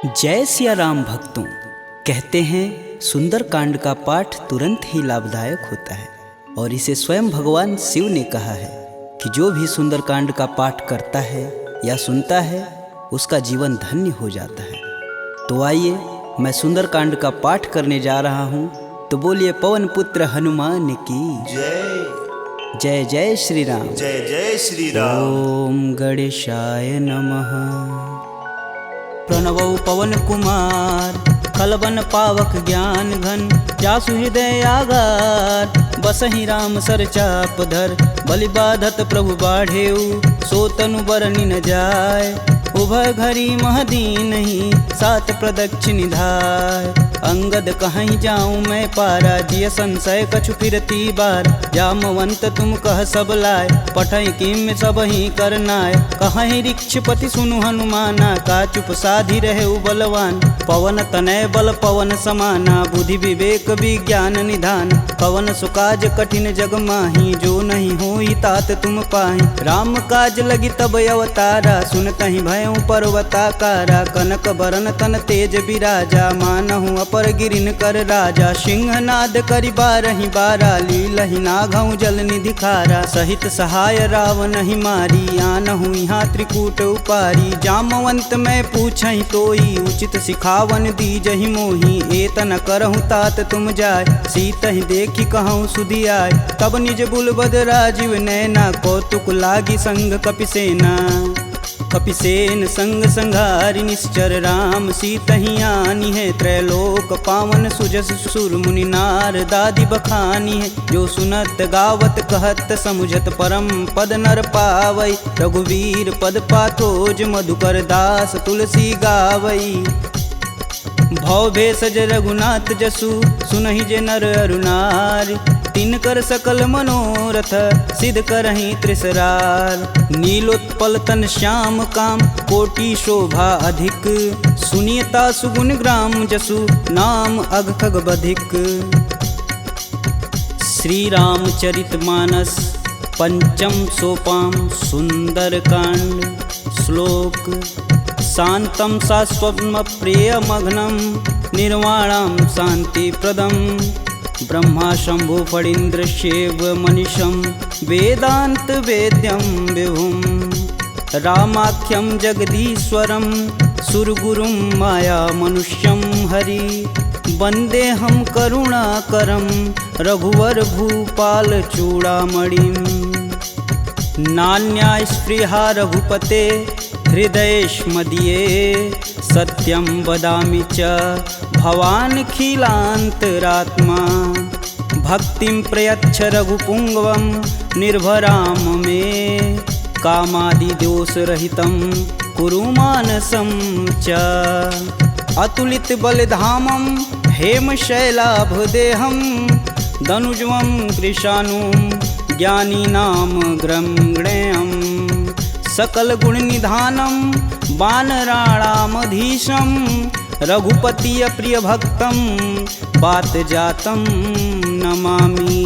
जय सिया राम भक्तों। कहते हैं सुंदरकांड का पाठ तुरंत ही लाभदायक होता है और इसे स्वयं भगवान शिव ने कहा है कि जो भी सुंदरकांड का पाठ करता है या सुनता है उसका जीवन धन्य हो जाता है। तो आइए मैं सुंदरकांड का पाठ करने जा रहा हूँ, तो बोलिए पवन पुत्र हनुमान की जय जय। जय श्री राम। जय जय श्री राम। ओम गणेशाय नमः। प्रणवौ पवन कुमार खलबन पावक ज्ञान घन, जासु हृदय आगार बसहि राम सर चाप धर। बलि बाधत प्रभु बाढ़ेऊ, सो तनु बरनि न जाय। उभय घरी महदीन ही, सात प्रदक्षिण धाय। अंगद कहीं जाऊं मैं पारा, जिय संशय कछु फिरती बार। जामवंत तुम कह सब लाय, पठई किम सब ही करनाय। कहीं ऋक्षपति सुनु हनुमाना, का चुप साधि रहे बलवान। पवन तनय बल पवन समाना, बुद्धि विवेक विज्ञान निधान। पवन सुकाज कठिन जग माही, जो नहीं होई तात तुम पाही। राम काज लगी तब अवतारा, सुनतहि भयउ पर्वताकारा। कनक बरन तन तेज बिराजा, मानहु अपर गिरिन कर राजा। सिंहनाद करि बारहि बारा, लीलहि नाघउ जल निधि खारा। सहित सहाय रावण ही मारी, आनहु यहाँ त्रिकूट उपारी। जामवंत मैं पूछहि तोई, उचित सिखावन दीजहि मोही। एतन करहु तात तुम जाय, सीतहि देखि कहूँ सुधियाय। तब निज बुलबद राजीव नैना, कौतुक लागी संग कपिसेना। कपिसेन संग संघारि निश्चर, राम सीतहि आनी है। त्रैलोक पावन सुजस सुर मुनि नार, दादि बखानी है। जो सुनत गावत कहत समुझत, परम पद नर पावई। रघुवीर पद पाथोज, मधुकर दास तुलसी गावई। भव भेषज रघुनाथ जसु, सुनहि जे नर अरु नारी। तिनकर सकल मनोरथ, सिद्ध करहि त्रिसरार। नीलोत्पल तन श्याम काम, कोटि शोभा अधिक। सुनियता सुगुण ग्राम जसु, नाम अघ खग बधिक। श्री रामचरित मानस पंचम सोपान सुंदरकांड। श्लोक शांतं शाश्वतं प्रियमघ्नं, निर्वाणं शांतिप्रदं। ब्रह्मा शंभु फणीन्द्रशैव मनीषं, वेदांत वेद्यं विभुं। रामाख्यं जगदीश्वरं, सुरगुरुं माया मनुष्यं हरि। वन्देऽहं करुणाकरं, रघुवर भूपाल चूड़ामणिं। नान्या स्पृहा रघुपते, हृदयेष्मदीये। सत्यं वदामि च भवानखिलान्तरात्मा। भक्तिं प्रयच्छ रघुपुङ्गवं, निर्भरां मे। कामादिदोषरहितं कुरु मानसं च। अतुलित बलधामं हेमशैलाभदेहं, दनुजं कृशानुं ज्ञानिनां ग्रम्गणेयम्। सकल गुण निधानं वानराणामधीशं, रघुपति प्रिय भक्तं बात जातं नमामि।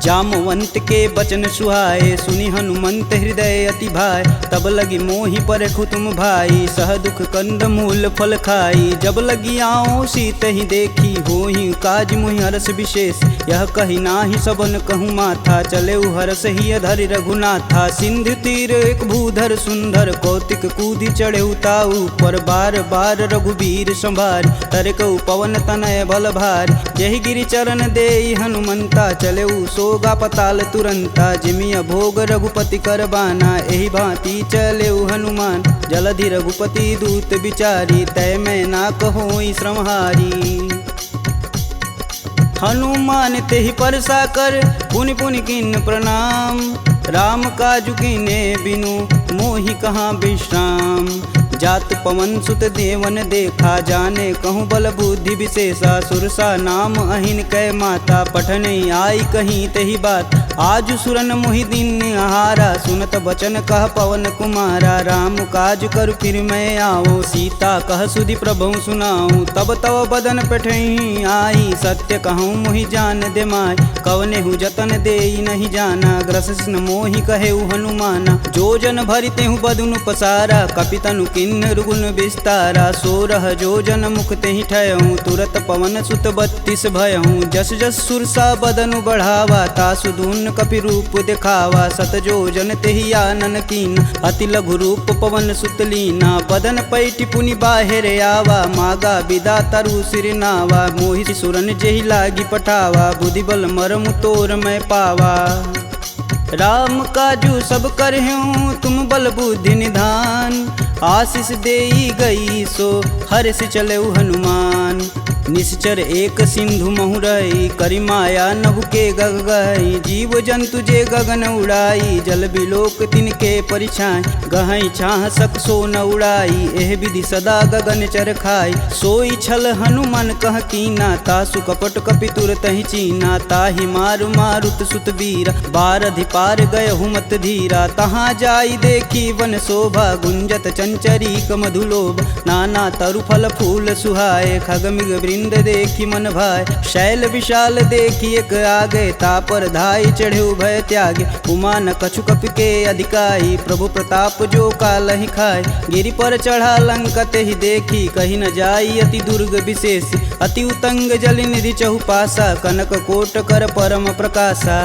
जामवंत के बचन सुहाए, सुनि हनुमंत हृदय अति भाय। तब लगी मोहि परखु तुम भाई, सह दुख कंद मूल फल खाई। जब लगी आओ सीत ही देखी, होहि काज मुहि हरस विशेष। यह कही नाही सबन कहूँ माथा, चले हरस ही अधरि रघुनाथा। सिंधु तीर एक भूधर सुंदर, कौतिक कूदि चढ़े ताऊ पर। बार बार रघुवीर संभार, तरकऊ पवन तनय बल भार। यही गिरि चरण देई हनुमंता, चले सोगा पताल तुरंता। जिमिया भोग रघुपति कर बाना, एहि भांति चले हनुमान। जलधि रघुपति दूत विचारी, तय मैं ना कहोई श्रमहारी। हनुमान तेहि परसा कर, पुनि पुनि किन्न प्रणाम। राम काजु कीन्हे बिनु, मोहि कहाँ विश्राम। जात पवन सुत देवन देखा, जाने कहूँ बल बुद्धि विशेषा। सुरसा नाम अहिन कै माता, पठन आई कहीं तही बात। आज सुरन मोहि दिन आहारा, सुनत बचन कह पवन कुमारा। राम काज कर फिर मैं आओ, सीता कह सुधि प्रभु सुनाऊं। तब तव बदन पठही आई, सत्य कहूँ मोहि जान दे माय। कवने हु जतन देई नहीं जाना, ग्रसिन मोहि कहेउ हनुमाना। जो जन भरिते हूँ बदनु पसारा, कपितनु किन्नर गुण विस्तारा। 16 जो जन मुख तेहि ठयहूँ, तुरत पवन सुत 32 भयहूँ। जस जस सुरसा बदनु बढ़ावा, तासु दून कपि रूप दिखावा। सत जो जन तेहि आनन कीन, अति लघु रूप पवन सुत लीना। बदन पैठि पुनि बाहिर आवा, मागा बिदा तरु सिर नावा। मोहि सुरन जेहि लागी पठावा, बुद्धि बल मरमु तोर मैं पावा। राम काजू सब करहूँ तुम बल बुद्धि निधान, आशीष देई गई सो हर्ष चलेउ हनुमान। निश्चर एक सिंधु महुरई, करि माया नभ के गग गई। जीव जंतु जे गगन उड़ाई, जल बिलोक तिनके परिछाई। गहई छाह सक सो न उड़ाई, एह विधि सदा गगन चर खाई। सोई छल हनुमान कह कीना, तासु कपट कपि तुरत ही चीना। ताहि मारु मारुत सुत वीरा, बारधि पार गय हुमत धीरा। तहाँ जाई देखी वन शोभा, गुंजत चंचरीक मधुलोभ। नाना तरु फल फूल सुहाए, खगमिग वृंद देखी मन भाय। शैल विशाल देखी एक आगे, तापर धाई चढ़े भय त्यागे। उमा न कछु कपि के अधिकाई, प्रभु प्रताप जो कालहि खाय। गिरि पर चढ़ा लंका तेहि देखी, कही न जाई अति दुर्ग विशेष। अति उतंग जल निधि चहुपासा, कनक कोट कर परम प्रकाशा।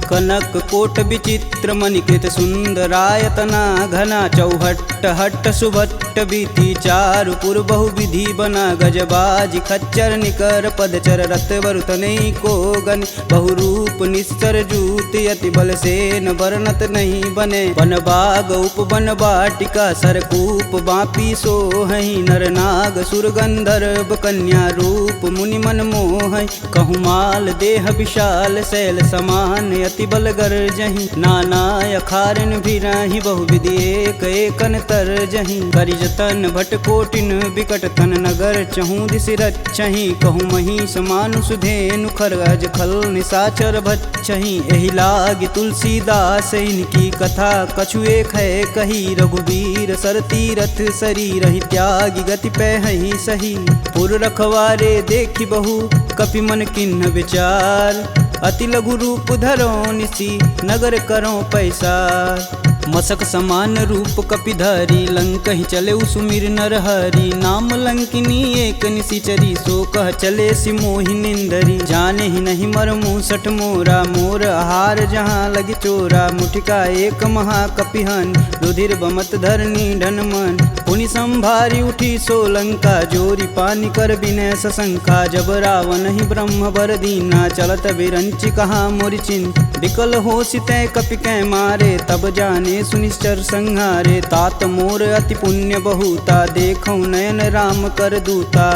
कनक कोट विचित्र मणिकृत सुंदरायतना घना। चौहट्ट हट्ट सुभट्ट बीती, चारु पुर बहु विधि बना। गजबाज खच्चर निकर पदचर, रत वरुतनई को गन। बहुरूप निश्चर जूति, अति बल सेन वर्णत नहीं बने। वन बाग उपवन बाटिका, सरकूप बापी सोहई। नर नाग सुर गंधर्व कन्या, रूप मुनि मन मोहई। कहु माल देह विशाल, शैल समान अति बल गरजहि। नाना अखारन भिराहि, बहुविधि एक एकन तरजहि। करि जतन भट कोटिन बिकट तन, नगर चहु दिस रचहि। कहु महिष मानुष धेनु, खरगज खल निशाचर भच्छहि। एहि लागी तुलसीदास इनकी कथा, कछु एक है कही। रघुबीर सर तीरथ शरीर, ही त्यागी गति पैहि सही। पुर रखवारे देखी बहु, कपि मन किन्ह विचार। अति लघु रूप धरो निसी, नगर करो पैसार। मसक समान रूप कपिधरी, लंक ही चले सुमिर नर हरि। नाम लंकिनी एक निशिचरी, सो कह चले सि मोहि निंदरी। जाने ही नहीं मर मूसठ मोरा, मोर आहार जहाँ लगी चोरा। मुठिका एक महाकपिहन, रुधिर बमत धरनी ढन मन। पुनि संभारी उठी सो लंका, जोरी पानी कर बिनय सशंका। जब रावण ही ब्रह्म बर दीना, चलत बिरंचि कहा मोरि चिन्ह। विकल हो सितै कपि कै मारे, तब जाने सुनिश्चर संहारे। तात मोर अति पुण्य बहुता, देखौ नयन राम कर दूता।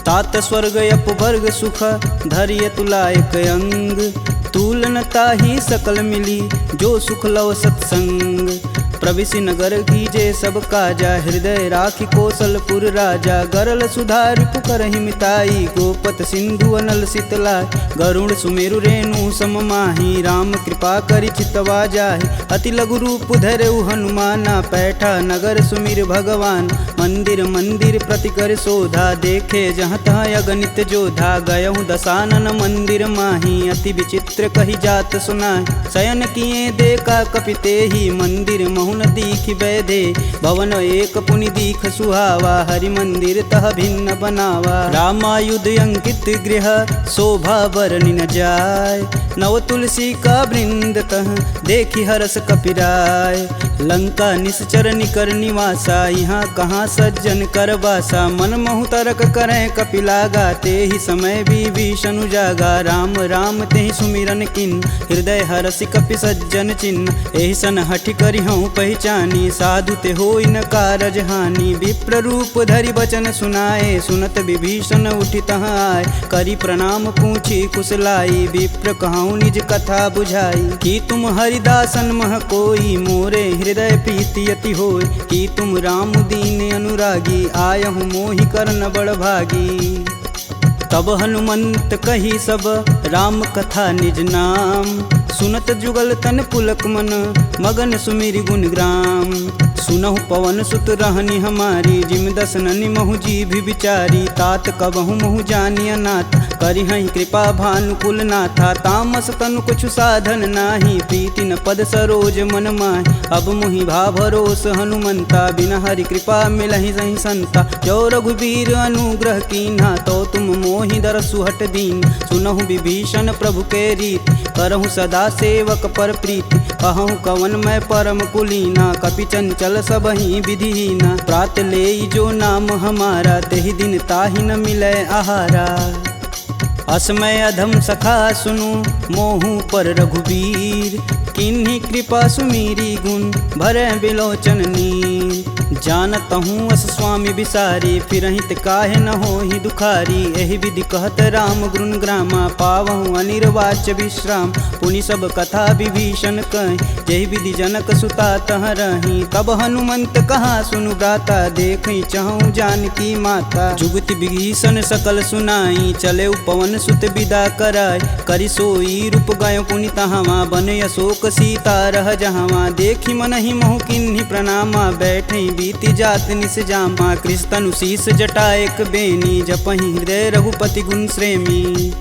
तात स्वर्ग अपवर्ग सुख, धरिय तुलायक अंग। तुलन ताहि सकल मिली, जो सुख लव सत्संग। प्रविशि नगर कीजे सब काजा, हृदय राखि कौशलपुर राजा। गरल सुधार पुकरहि मिताई, गोपत सिंधु अनल शीतलाय। गरुड़ सुमेरु रेणु सम माही, राम कृपा करि चितवा जाहि। अति लघु रूप धरऊ हनुमाना, पैठा नगर सुमिर भगवान। मंदिर मंदिर प्रति कर शोधा, देखे जहाँ तहाँ अगणित जोधा। गयहु दशानन मंदिर माही, अति विचित्र कही जात सुनाय। शयन किए देखा कपि तेहि, मंदिर महुन दीख बैधे। भवन एक पुनि दीख सुहावा, हरि मंदिर तह भिन्न बनावा। रामायुध अंकित गृह, शोभा बरनि न जाय। नव तुलसी का वृंद तह, देखी हरस कपिराय। लंका निश्चर निकर निवासा, यहाँ कहाँ सज्जन कर बासा। मन महु तरक करें कपिलागा, तेहि समय विभीषण जागा। राम राम तेहि सुमिरन किन, हृदय हरसि कपि सज्जन चिन्ह। एहि सन हठि करि हूँ पहचानी, साधु ते होई न कारज हानि। विप्र रूप धरि बचन सुनाए, सुनत विभीषण उठि तहाँ आए। करि प्रणाम पूछी कुशलाई, विप्र कहूँ निज कथा बुझाई। कि तुम हरिदासन मह कोई, मोरे हृदय प्रीति अति होय। कि तुम राम दीन अनुरागी, आयहु मोहि करन बड़ भागी। तब हनुमंत कही सब राम कथा निज नाम। सुनत जुगल तन पुलक मन मगन सुमिरि गुण ग्राम। सुनहु पवन सुत रहनी हमारी जिम दसननि महु जी भी विचारी। तात कबहु महु जानिय नाथ करिहहि कृपा भानुकुल नाथा। तामस तनु कुछु साधन नाही प्रीति न पद सरोज मन माहि। अब मुहि भा भरोस हनुमंता बिन हरि कृपा मिलहि सहि संता। जो रघुबीर अनुग्रह कीन्हा तो तुम मोहि दरसु हट दीन। सुनहु विभीषण प्रभु के रीति करहु सदा सेवक पर प्रीति। कहूँ कवन मैं परम कुलीना कपि चंचल सबहि विधिहीना। प्रात लेई जो नाम हमारा तेहि दिन ताहि न मिलै आहारा। असमय अधम सखा सुनु मोहु पर रघुबीर। किन्हीं कृपा सुमीरी गुण भरै बिलोचन नीर। जानत हूँ अस स्वामी बिसारी फिरहित काहे न होहि दुखारी। एहि विधि कहत राम गुण ग्रामा पावहु अनिर्वाच्य विश्राम। पुनि सब कथा विभीषण कहि जेहि विधि जनक सुता तह रही। तब हनुमंत कहा सुनु भ्राता देखहि चहु जानकी माता। जुगति विभीषण सकल सुनाई चले पवन सुत विदा कराय। करि सोई रूप गयो पुनि तहावा बन अशोक सीता रह जहावा। देखि मनहि मोहु किन्हीं प्रणामा बैठे बीति जात निस जामा। कृष्ण शीस जटा एक बेनी जपहि हृदय रघुपति गुण श्रेमी।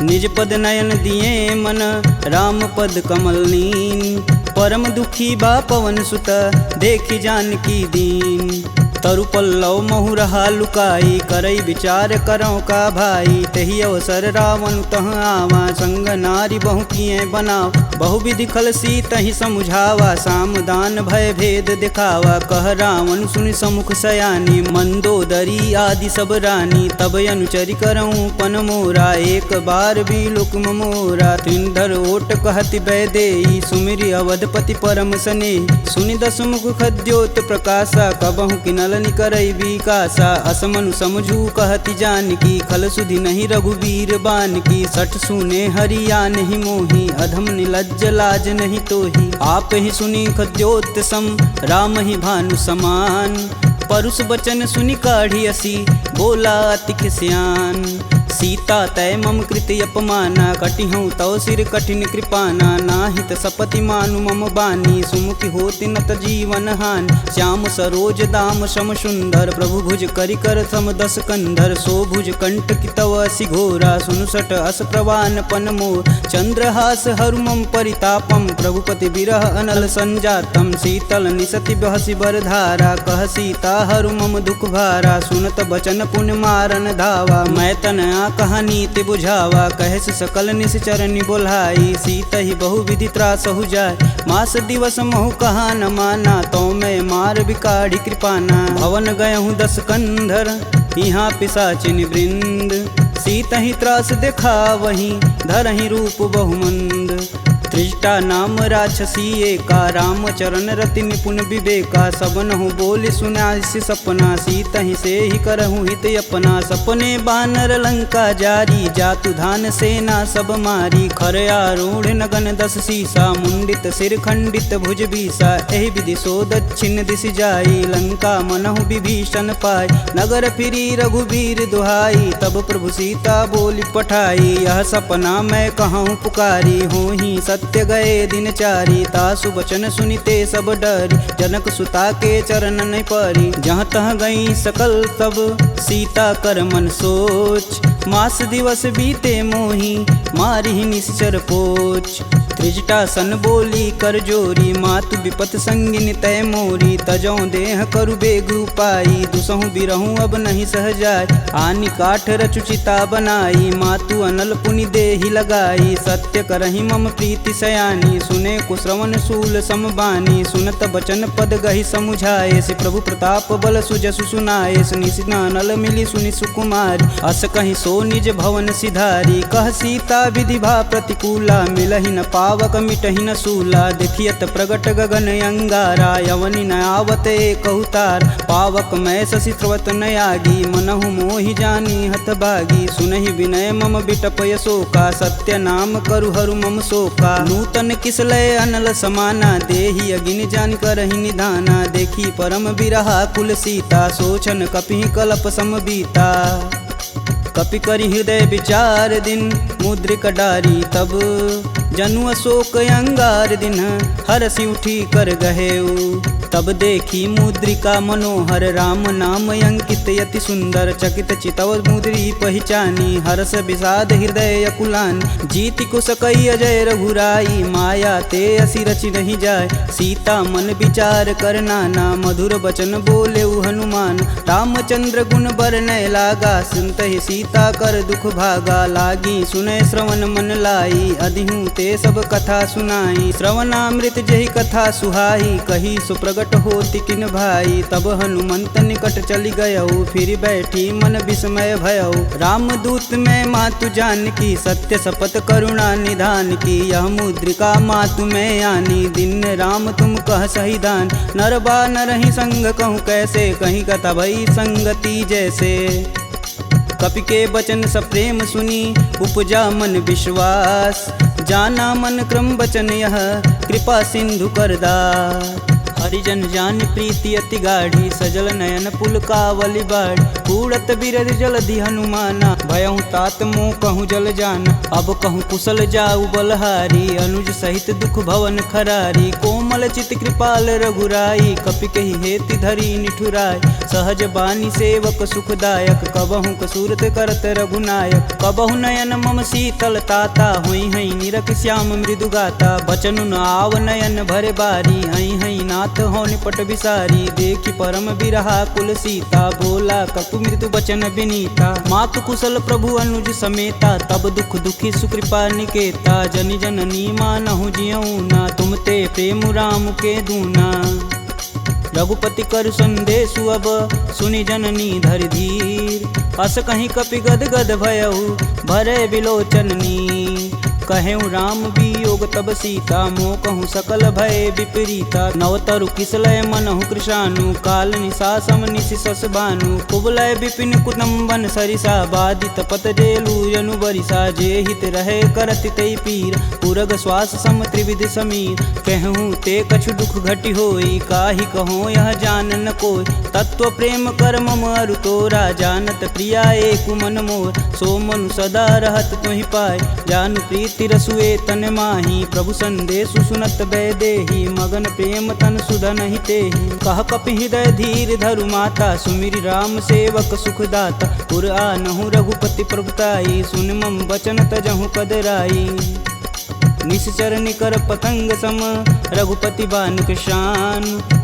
निज पद नयन दिए मन राम पद कमल नीन। परम दुखी बा पवन सुत देखि जानकी दीन। तरु पल्लव महु रहा लुकाई करई विचार करौ का भाई। तही अवसर रावण तह आवा संग नारी बहु किए बनाव। बहु विधि खल सी तही समुझावा साम दान भय भेद दिखावा। कह रावण सुनि समुख सयानी मंदोदरी आदि सब रानी। तब अनुचरि करऊँ पन मोरा एक बार भी लुक मोरा। त्रिंधर ओट कहति बैदेई सुमिरि अवधपति परम स्नेही। सुनि दसमुख खद्योत प्रकाशा कबहु किनल करई विकासा। असमनु समझू कहति जानकी खल सुधि नहीं रघुबीर बान की। सठ सुने हरिया नहीं मोही अधम निलज्ज लाज नहीं तोही। आप ही सुनी खद्योत सम राम ही भानु समान। परुष बचन सुनि काढ़ी असी बोला अति सियान। सीता तय मम कृति अपमाना कटिहूँ तव सिर कठिन कृपाना। नाहित सपति मानु मम बानी सुमुखि होति नत जीवन हानि। श्याम सरोज दाम सम सुंदर प्रभु भुज करि कर सम दस कंधर। सो भुज कंठ की तव असि घोरा सुनुसट अस प्रवान पन मोर। चंद्रहास हरु मम परितापम प्रभुपति बिरह अनल संजातम। शीतल निसति बहसि बर धारा कह सीता हरु मम दुख भारा। सुनत बचन पुन मारन धावा मैं तन कहानी ते बुझावा। कहस सकल निश्चरनि बोलाई सीत ही बहु विधि त्रास हो जाय। मास दिवस महु कहा न माना तो मैं मार बिकाढ़ी कृपाना। भवन गयहूँ दस कंधर यहाँ पिशाचिन वृंद। सीत ही त्रास देखा वहीं धरहि रूप बहुमंद। त्रिजटा नाम राक्षसी एका राम चरण रति निपुण विवेका। सबनहु बोल सुनासि सपना सीत ही से ही करहु हित अपना। सपने बानर लंका जारी जातु धान सेना सब मारी। खर आरूढ़ नगन दस सीसा मुंडित सिर खंडित भुज बीसा। एहि विधि सो दक्षिण दिश जाई लंका मनहु विभीषण पाय। नगर फिरी रघुबीर दुहाई तब प्रभु सीता बोली पठाई। यह सपना मैं कहूँ पुकारी हूँ ही सत्य गए दिन चारी। तासु बचन सुनिते सब डरी जनक सुता के चरण नहीं परी। जहाँ तह गई सकल तब सीता कर मन सोच। मास दिवस बीते मोही मारी निश्चर पोच। त्रिजटा सन बोली कर जोरी मातु विपत संगिन तय मोरी। तजौ देह करु बेग उपाई दुसहु बिरहूँ अब नहीं सह जाय। आनि काठ रचुचिता बनाई मातु अनल पुनि देहि लगाई। सत्य करहि मम प्रीति सयानी सुने कुश्रवण शूल समबानी। सुनत बचन पद गहि समुझाए से प्रभु प्रताप बल सुजसु सुनाए। निशिना नल मिली सुनि सुकुमारी अस कहीं सो निज भवन सिधारी। कह सीता विधि भा प्रतिकूला मिलहि न पावक मिटहि न सूला। देखियत प्रगट गगन अंगारा यवनि न आवत एक अवतार। पावक मैं शशि स्रवत न आगी मनहु मोहि जानी हत भागी। सुनहि विनय मम बिटपय शोका सत्य नाम करु हरु मम शोका। नूतन किसलय अनल समाना देहि अगिन जान करहि निधाना। देखी परम बिरहा कुल सीता सोचन कपिहि कलप सम बीता। कपि करि हृदय विचार दिन मुद्रिक डारी तब जनु अशोक अंगार दिन हरसि उठी कर गहेऊ। तब देखी मुद्रिका मनोहर राम नाम अंकित यति सुंदर चकित चितव मुद्री पहचानी हर्ष विषाद हृदय अकुलान जीति को सकई अजय रघुराई माया ते असी रचि नहीं जाय सीता मन विचार कर नाना मधुर बचन बोले हनुमान रामचंद्र गुण बरनय लागा सुनत ही सीता कर दुख भागा लागी सुनय श्रवण मन लाई अधिहूँ ते सब कथा सुनाई श्रवणामृत जही कथा सुहाई कही सुप्रगट होति किन भाई। तब हनुमंत निकट चली गयऊ फिर बैठी मन विस्मय भयऊ रामदूत में मातु जानकी सत्य शपथ करुणा निधान की यह मुद्रिका मातु में आनी दिन राम तुम कह सही दान नर बा नरहि संग कहूँ कैसे कहीं कथा भई संगति जैसे। कपि के बचन सप्रेम सुनी उपजा मन विश्वास जाना मन क्रम बचन यह कृपा सिंधु करदा। हरिजन जान प्रीति अति गाढ़ी सजल नयन पुलकावली बाढ़ उड़त बिरद जलधि हनुमाना भयहु तात मोह कहूँ जल जान अब कहूँ कुशल जाऊ बलहारी अनुज सहित दुख भवन खरारी कोमल चित कृपाल रघुराई कपि कही हेति धरी निठुराय सहज बानी सेवक सुखदायक कबहु कसूरत करत रघुनायक कबहु नयन मम शीतल ताता हुई हई निरख श्याम मृदु गाता बचनु न आव नयन भरे बारी हई हई नाथ हो निपट विसारी देखी परम बिरहा कुल सीता बोला कपि मृदु बचन विनीता मातु कुशल प्रभु अनुज समेता तब दुख दुखी सुकृपा निकेता जनि जननी मानहु जियऊ ना तुम ते प्रेम राम के दूना। रघुपति कर संदेशु अब सुनि जननी धरि धीर अस कहीं कपि गद गद भयऊ भरे बिलोचननी कहेऊ राम वियोग तब सीता मोह कहूँ सकल भय विपरीता नवतरु किसलय मनहु कृशानु काल निशा सम निशि सस भानु कुबलय विपिन कुटुम्बन सरिसा बाधित पत जेलु जनु बरिसा जे हित रहे करत तई पीर पुरग श्वास सम त्रिविध समीर कहूँ ते कछु दुख घटि होई काहि कहो यह जान न कोय तत्व प्रेम कर मम अरु तोरा जानत प्रिया एक मन मोर सो मनु सदा रहत तुहि पाय जानु प्रीति रसुए तन माही प्रभु संदेशु सुनत बैदेही मगन प्रेम तन सुधन ही तेहि कह कपि हृदय धीर धरु माता सुमिरि राम सेवक सुखदाता पुर आनहु रघुपति प्रभुताई सुन मम बचन तजहु कदराई निश्चर निकर पतंग सम रघुपति बानिक शान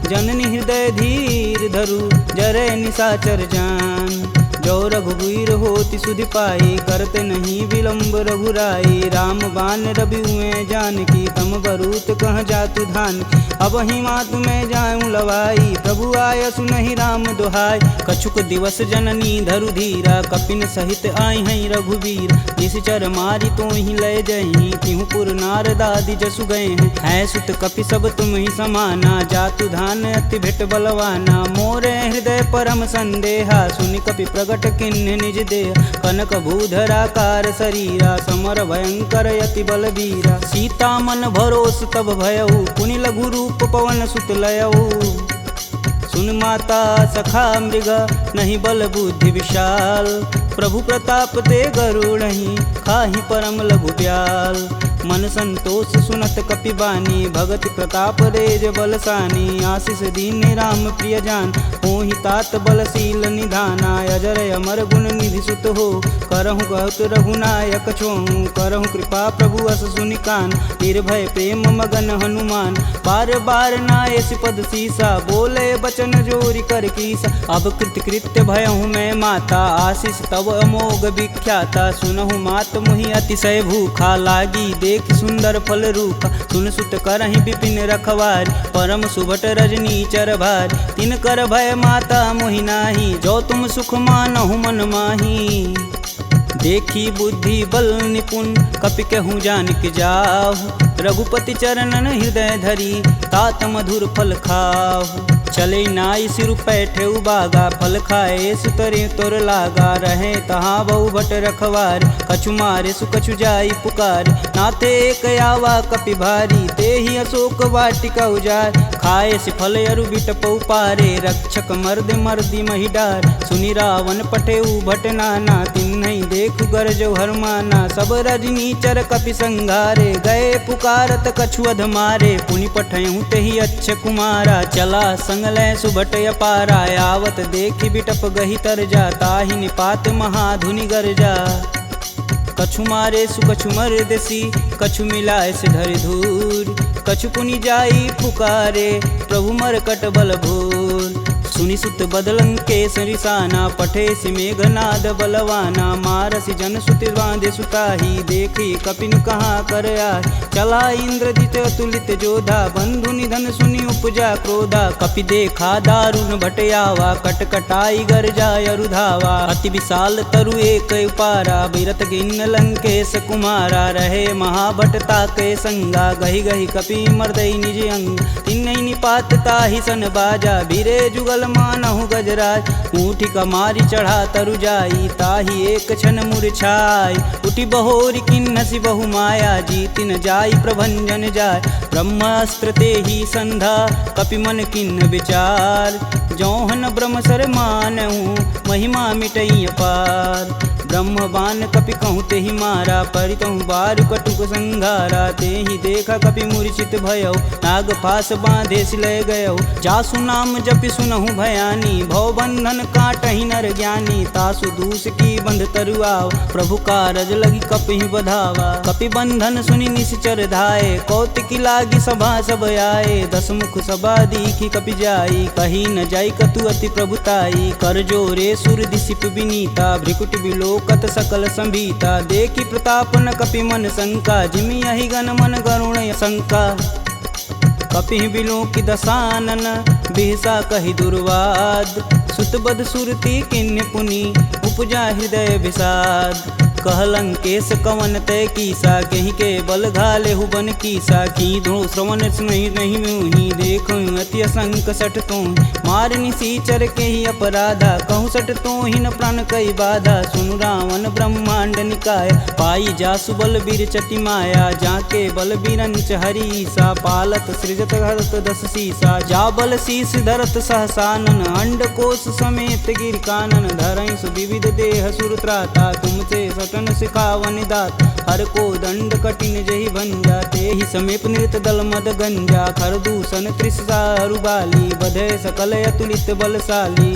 जननी हृदय धीर धरु जरे निशाचर जान जो रघुवीर होति सुधि पाई करते नहीं विलम्ब रघुराई राम बान रवि हुए जानकी तम बरूत कह जातु धान अब ही मातु में जाऊं लवाई प्रभु आय सुनहि राम दुहाई कछुक दिवस जननी धरु धीरा कपिन सहित आई हई रघुवीर निश्चर मारी तो ही लय जही तिहु पुर नारदादि जसु गए हैं सुत कपि सब तुम ही समाना जातु धान अति भेट बलवाना मोरे हृदय परम संदेहा सुनि कपि प्रगट किन्ह निज देह कनक भूधराकार शरीरा समर भयंकर यति बलबीरा सीता मन भरोस तब भयऊ पुनि लघु रूप पवन सुत लयऊ सुन माता सखा मृग नहीं बल बुद्धि विशाल प्रभु प्रताप ते गरुड़हि खाहि परम लघु ब्याल मन संतोष सुनत कपि बानी भगति प्रताप रेज बलसानी आशीष दीन राम प्रिय जान होहि तात बलशील निधाना अजर अमर गुण निधि सुत हो करहु कहत रघुनायक छोहु करहु कृपा प्रभु अस सुनिकान निर्भय प्रेम मगन हनुमान बार बार नायस पद सीसा बोले बचन जोरी कर कीसा अब कृत्य भयहु मैं माता आशीष तब अमोघ विख्याता सुनहु मात मुहि अतिशय भूखा लागी देख सुंदर फल रूप सुन सुत करहि विपिन रखवार परम सुभट रजनी चर भार तिन कर भय माता मोहि नाही जो तुम सुख मानहु मन माही देखी बुद्धि बल निपुण कपि कहूँ जानक जाहु रघुपति चरणन हृदय धरी तात मधुर फल खाहु चले नाई सिर पैठे बागा फल खाए सुतरे तोर लागा रहे तहाँ बहु भट रखवार कछु मारे सुकछु जाई पुकार नाथे एक आवा कपि भारी ते ही अशोक वाटिका उजार खाए सिफल अरु बिटपौ पारे, रक्षक मर्द मर्दी महिडार। सुनि रावण पटेऊ भट नाना, तिन्हई देखु गरजौ हरमाना। सब रजनीचर कपि संघारे, गए पुकारत कछु अध मारे। पुनि पठयहु तेहि अच्छ कुमारा, चला संग लै सुभट अपारा। आवत देखि बिटप गहि तरजा, ताहि निपात महाधुनि गरजा। कछु मारे सु कछु मर्दसी, कछु मिलाए से धरि धूर। कछु पुनि जाई पुकारे, प्रभु मरकट बल भूर। सुनि सुत बदलंकेश रिसाना, पठे सि मेघनाद बलवाना। मारसि जन सुति बांधे सुताही, देखी कपिन कहाँ कर आए। चला इंद्रजित अतुलित जोधा, बंधु निधन सुनि उपजा क्रोधा। कपि देखा दारुण भटयावा, कटकटाई गरजा अरुधावा। अति विशाल तरु एक उपारा, बिरत गिन्न लंकेश कुमारा। रहे महाभटता के संगा, गहि गहि कपि मर्दई निज अंग। तिन्हई निपात ताहि सन बाजा, भीरे जुगल मानहु गजराज। ऊँठी कमारी चढ़ा तरु जाई, ताहि एक क्षण मूर्छाई। उठि बहोरी किन्नसी बहु माया, जीति न जाई प्रभंजन जाय। ब्रह्मास्त्र तेहि संधा, कपि मन किन्न विचार। जौहन ब्रह्म सर मानहु, महिमा मिटई अपार। ब्रह्म बान कपि कहूँ तेहि मारा, परितहु बारु कटुक संघारा। तेहि देखा कपि मूर्छित भयउ, नाग पास बांधे सिलय गयउ। जासु नाम जपि सुनहु भयानी, भव बंधन काटहि नर ज्ञानी। तासु दूस की बंध तरुआव, प्रभु कारज लगी कपि बधावा। कपि बंधन सुनि निश्चर धाये, कौतिकी लागी सभा सब आए। दस मुख सभा दीखी कपि जाई, कही न जाई कतु अति प्रभुताई। कर जोरे सुर दिसिप विनीता, भ्रिकुट बिलोकत सकल संभीता। देखी प्रताप न कपि मन शंका, जिमि यही गण मन गरुण शंका। कपि बिलों की दसानन, बिहसा कहि दुर्वाद। सुतबद सुरती किन्य पुनि, उपजा हृदय विषाद। कहलंकेश कवन तय कीसा, कहीं के बल घाले हुबन कीसा। की धो श्रवण नहीं नहीं मुहि, देखो अति असंक सठ तो। मार निसीचर के ही अपराधा, कहूँ सठ तो ही न प्राण कई बाधा। सुनु रावण ब्रह्मांड निकाय, पाई जासु बल बीर चति माया। जाके बल बीरंच हरीसा, पालत सृजत हरत दस सीसा। जा बल शीस धरत सहसानन, अंड कोश समेत गिर कानन। धरई सुविविध देह सुर त्राता, तुमसे सटन सिखावन दात। हर को दंड कठिन जहि भंजा, तेहि समीप नृत दल मद गंजा। खर दूषण त्रिसारु बाली, बधे सकल अतुलित बलशाली।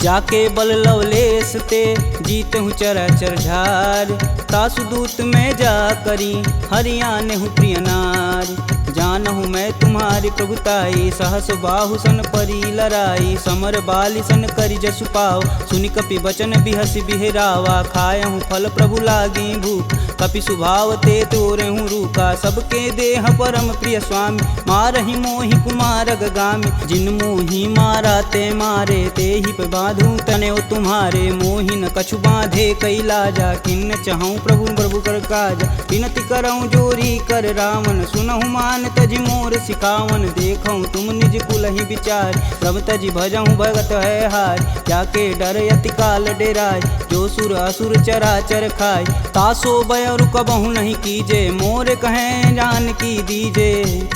जाके बल लवलेश ते, जीतहु चराचर झार। तासु दूत में जा करी, हरियाने हूँ प्रिय नार। जानहु मैं तुम्हारी प्रभुताई, सहस बाहु सन परी लराई। समर बाली सन करि जसु पाव, सुनि कपि बचन बिहसि बिहरावा। खायहु फल प्रभु लागी भूख, कपि सुभाव ते तोरहु रूखा। सबके देह परम प्रिय स्वामी, मारहि मोहि कुमार गामी। जिन मोहि मारा ते मारे, तेहि पे बांधु तने तुम्हारे। मोहि न कछु बांधे कैलाजा, किन्न चहु प्रभु प्रभु कर काज। विनति करऊँ जोरी कर रावण, सुनहु मान तजि मोर सिखावन। देखऊँ तुम निज कुलहि विचार, प्रभ तजि भजहु भगत है हार। जाके डर यति काल डेराय, जो सुर असुर चराचर खाय। तासो भय रुकबहु नहीं कीजे, मोर कहें जान की दीजे।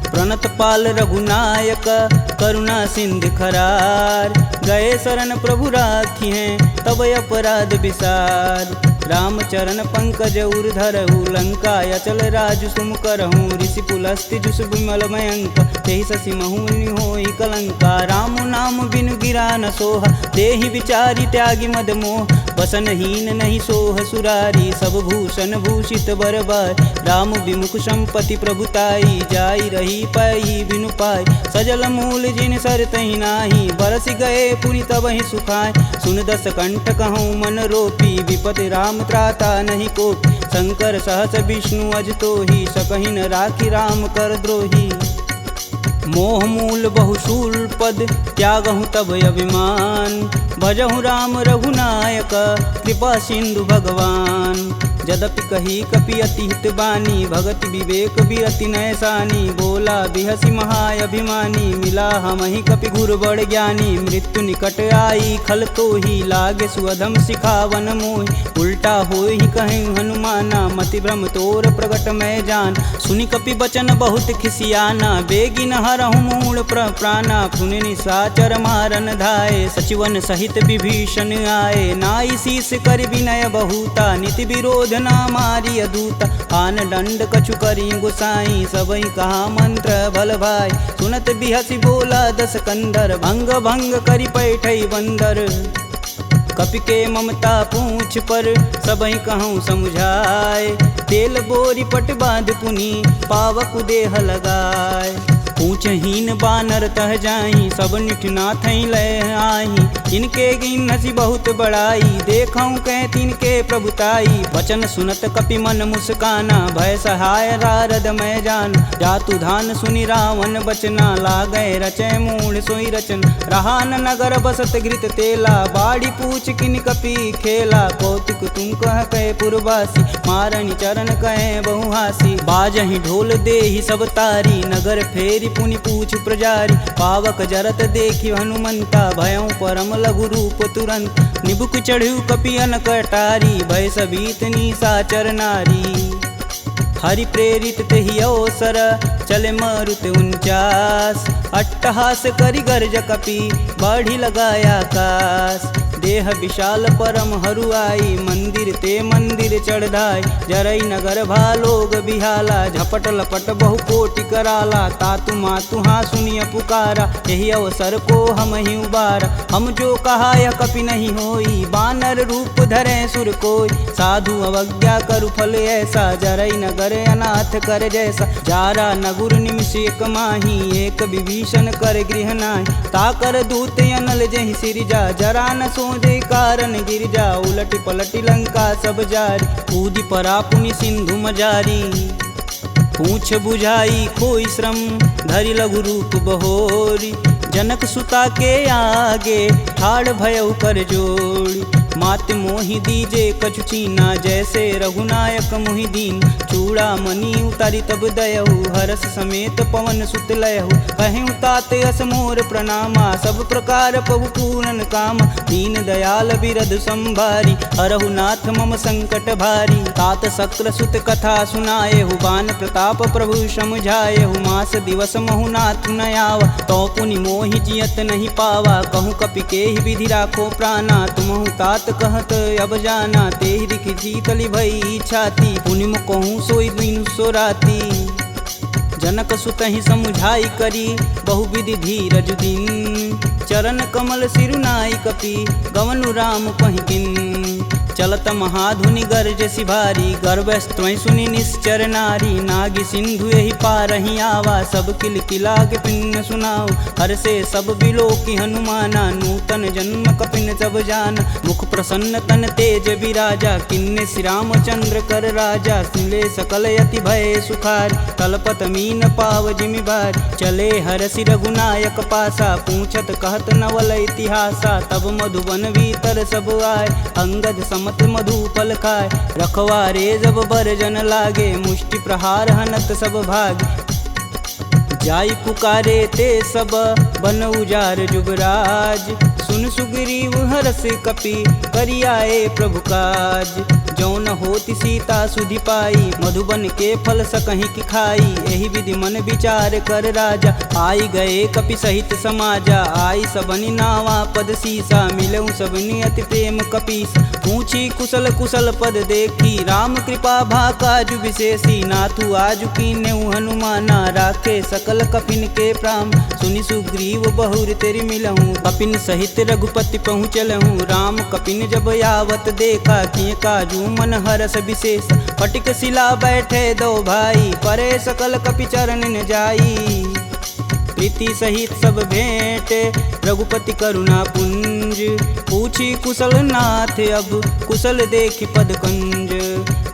प्रणत पाल रघुनायक, करुणा सिंध खरार। गए शरण प्रभु राखी हैं, तब अपराध विसार। रामचरण पंकज उर धरहु, लंका अचल राजु सुम करहूँ। ऋषि पुलस्ति जुस विमल मयंक, तेहि शशि महुनि होई कलंका। राम नाम बिनु गिरा न सोहा, देहि विचारी त्यागी मद मोह। वसनहीन नहीं सोह सुरारी, सब भूषण भूषित बरबार। राम विमुख संपत्ति प्रभुताई, जाई रही पाई बिनु पाई। सजल मूल जिन सर तहि नाही, बरस गए पुनि तबहि सुखाय। सुन दस कंठ कहूँ मन रोपी, विपति राम त्राता नहीं कोपी। शंकर सहस विष्णु अज तोहि, सकहि न राखी राम कर द्रोही। मोह मूल बहुशूल पद, त्यागहु तब अभिमान। भजहु राम रघुनायक, कृपा सिंधु भगवान। यद्यपि कही कपि अति हित बानी, भगति विवेक बिरति नैसानी। बोला बिहसी महाअभिमानी, मिला हमहि कपि गुर बड़ ज्ञानी। मृत्यु निकट आई खल तो ही, लागे सुअधम सिखावन मोहि। उल्टा होई कहीं हनुमाना, मति भ्रम तोर प्रगट मैं जान। सुनि कपि बचन बहुत खिसियाना, बेगिन हरहु मूल प्राणा। सुनि निशाचर मारन धाये, सचिवन सहित विभीषण आए। नाई शीस कर विनय बहुता, नीति विरोध ना मारी अदूता। आन दंड कछु करी गुसाई, सबई कहा मंत्र भल भाई। सुनत बिहसी बोला दस कंदर, भंग भंग करि पैठई बंदर। कपि के ममता पूछ पर, सबई कहूँ समझाए। तेल बोरी पट बांध पुनी, पावक देह लगाए। पूछहीन बानर तह जाही, सब निठना थई लय आही। इनके गिन हसी बहुत बड़ाई, देखऊँ कह तिनके प्रभुताई। वचन सुनत कपि मन मुस्काना, भय सहाय रारद मैं जान। जातु धान सुनि रावण बचना, लागय रचय मूढ़ सोई रचन। रहान नगर बसत घृत तेला, बाड़ी पूछ किन कपि खेला। कौतुक तुम कह कहे पुरवासी, मारणी चरण कहे बहुहासी। बाजहि ढोल देहि सब तारी, नगर फेरी पुनि पूछ प्रजारी। पावक जरत देखि हनुमंता, भयउ परम लघु रूप तुरंत। निबुक चढ़ू कपियन कटारी, भय सबीत निशाचर नारी। हरि प्रेरित तेहि अवसर, चले मारुत 49। अट्टहास करि गर्ज कपि, बाढ़ी लगाया आकाश। देह विशाल परम हरुआई, मंदिर ते मंदिर चढ़ाई। जरई नगर भालोग बिहाला, झपट लपट बहु कोटि कराला। तातु मातु हाँ सुनिय पुकारा, यही अवसर को हम ही उबारा। हम जो कहा यह कपि नहीं होई, बानर रूप धरे सुर कोई। साधु अवज्ञा करु फल ऐसा, जरई नगर अनाथ कर जैसा। जारा नगुर निमिष एक माही, एक विभीषण कर गृह नाहि। ताकर दूत अनल जहि सिरजा, जरा न सोजे कारण गिरजा। उलटि पलटि लंका सब जारी, कूदि परा पुनि सिंधु मजारी। पूछ बुझाई खोई श्रम, धरि लघु रूप बहोरी। जनक सुता के आगे, ठाड़ भयउ कर जोड़ी। मात मोहि दीजे कछु चीना, जैसे रघुनायक मोहि दीन। चूड़ा मणि उतारी तब दयहु, हरस समेत पवन सुत लयहु। कहें तात यस मोर प्रणामा, सब प्रकार प्रभु पूरन काम। दीन दयाल बिरध संभारी, हरहु नाथ मम संकट भारी। तात शक्र सुत कथा सुनाएहु, बान प्रताप प्रभु समझाएहु। मास दिवस महु नाथ न आवा, तो पुनि मोहि जियत नहीं पावा। कहूँ कपि के ही विधि राखो प्राणा, तुमहु तात कहत अब जाना। तेहि दिखि शीतली भई छाती, पुनि कहूँ सोई दिन सो राती। जनक सुतहि समुझाई करी, बहुविधि धीरज दिन। चरण कमल सिरुनाई कपि, गवनु राम पहिकिन। चलत महाधुनि गर्ज सिभारी, गर्भस्त्वं सुनि निश्चर नारी। नागी सिंधु यही पारहि आवा, सब किल किलाग पिन्न सुनाओ। हर से सब बिलोकि हनुमाना, नूतन जन्म कपिन सब जान। मुख प्रसन्न तन तेज विराजा, किन्ने श्री रामचंद्र कर राजा। सिले सकल यति भय सुखार, तलपत मीन पाव जिमि भार। चले हरसि रघुनायक पासा, पूछत कहत नवल इतिहासा। तब मधुबन भीतर सब आए, अंगद मत मधुपल खाए। रखवारे जब बरजन लागे, मुष्टि प्रहार हनत सब भाग। जाई पुकारे ते सब, बन उजार जुबराज। सुन सुग्रीव हरस कपि, करियाए प्रभु काज। जौन होति सीता सुधि पाई, मधुबन के फल सकहि की खाई। एहि विधि मन विचार कर राजा, आई गए कपि सहित समाजा। आई सबनि नावा पद सीसा, मिलऊँ सबनि अति प्रेम कपीस। पूछी कुशल कुशल पद देखी, राम कृपा भाकाजु विशेषी। नाथु आजु कीन्हु हनुमाना, राखे सकल कपिन के प्राम। सुनि सुग्रीव बहुर तेरि मिलहूँ, कपिन सहित रघुपति पहुँचलहूँ। राम कपिन जब यावत देखा, किए काजू मन हरस विशेष। फटिक शिला बैठे दो भाई, परे सकल कपि चरण न जाई। प्रीति सहित सब भेंट, रघुपति करुणा पुंज। पूछी कुशल नाथ अब, कुशल देखि पद कंज।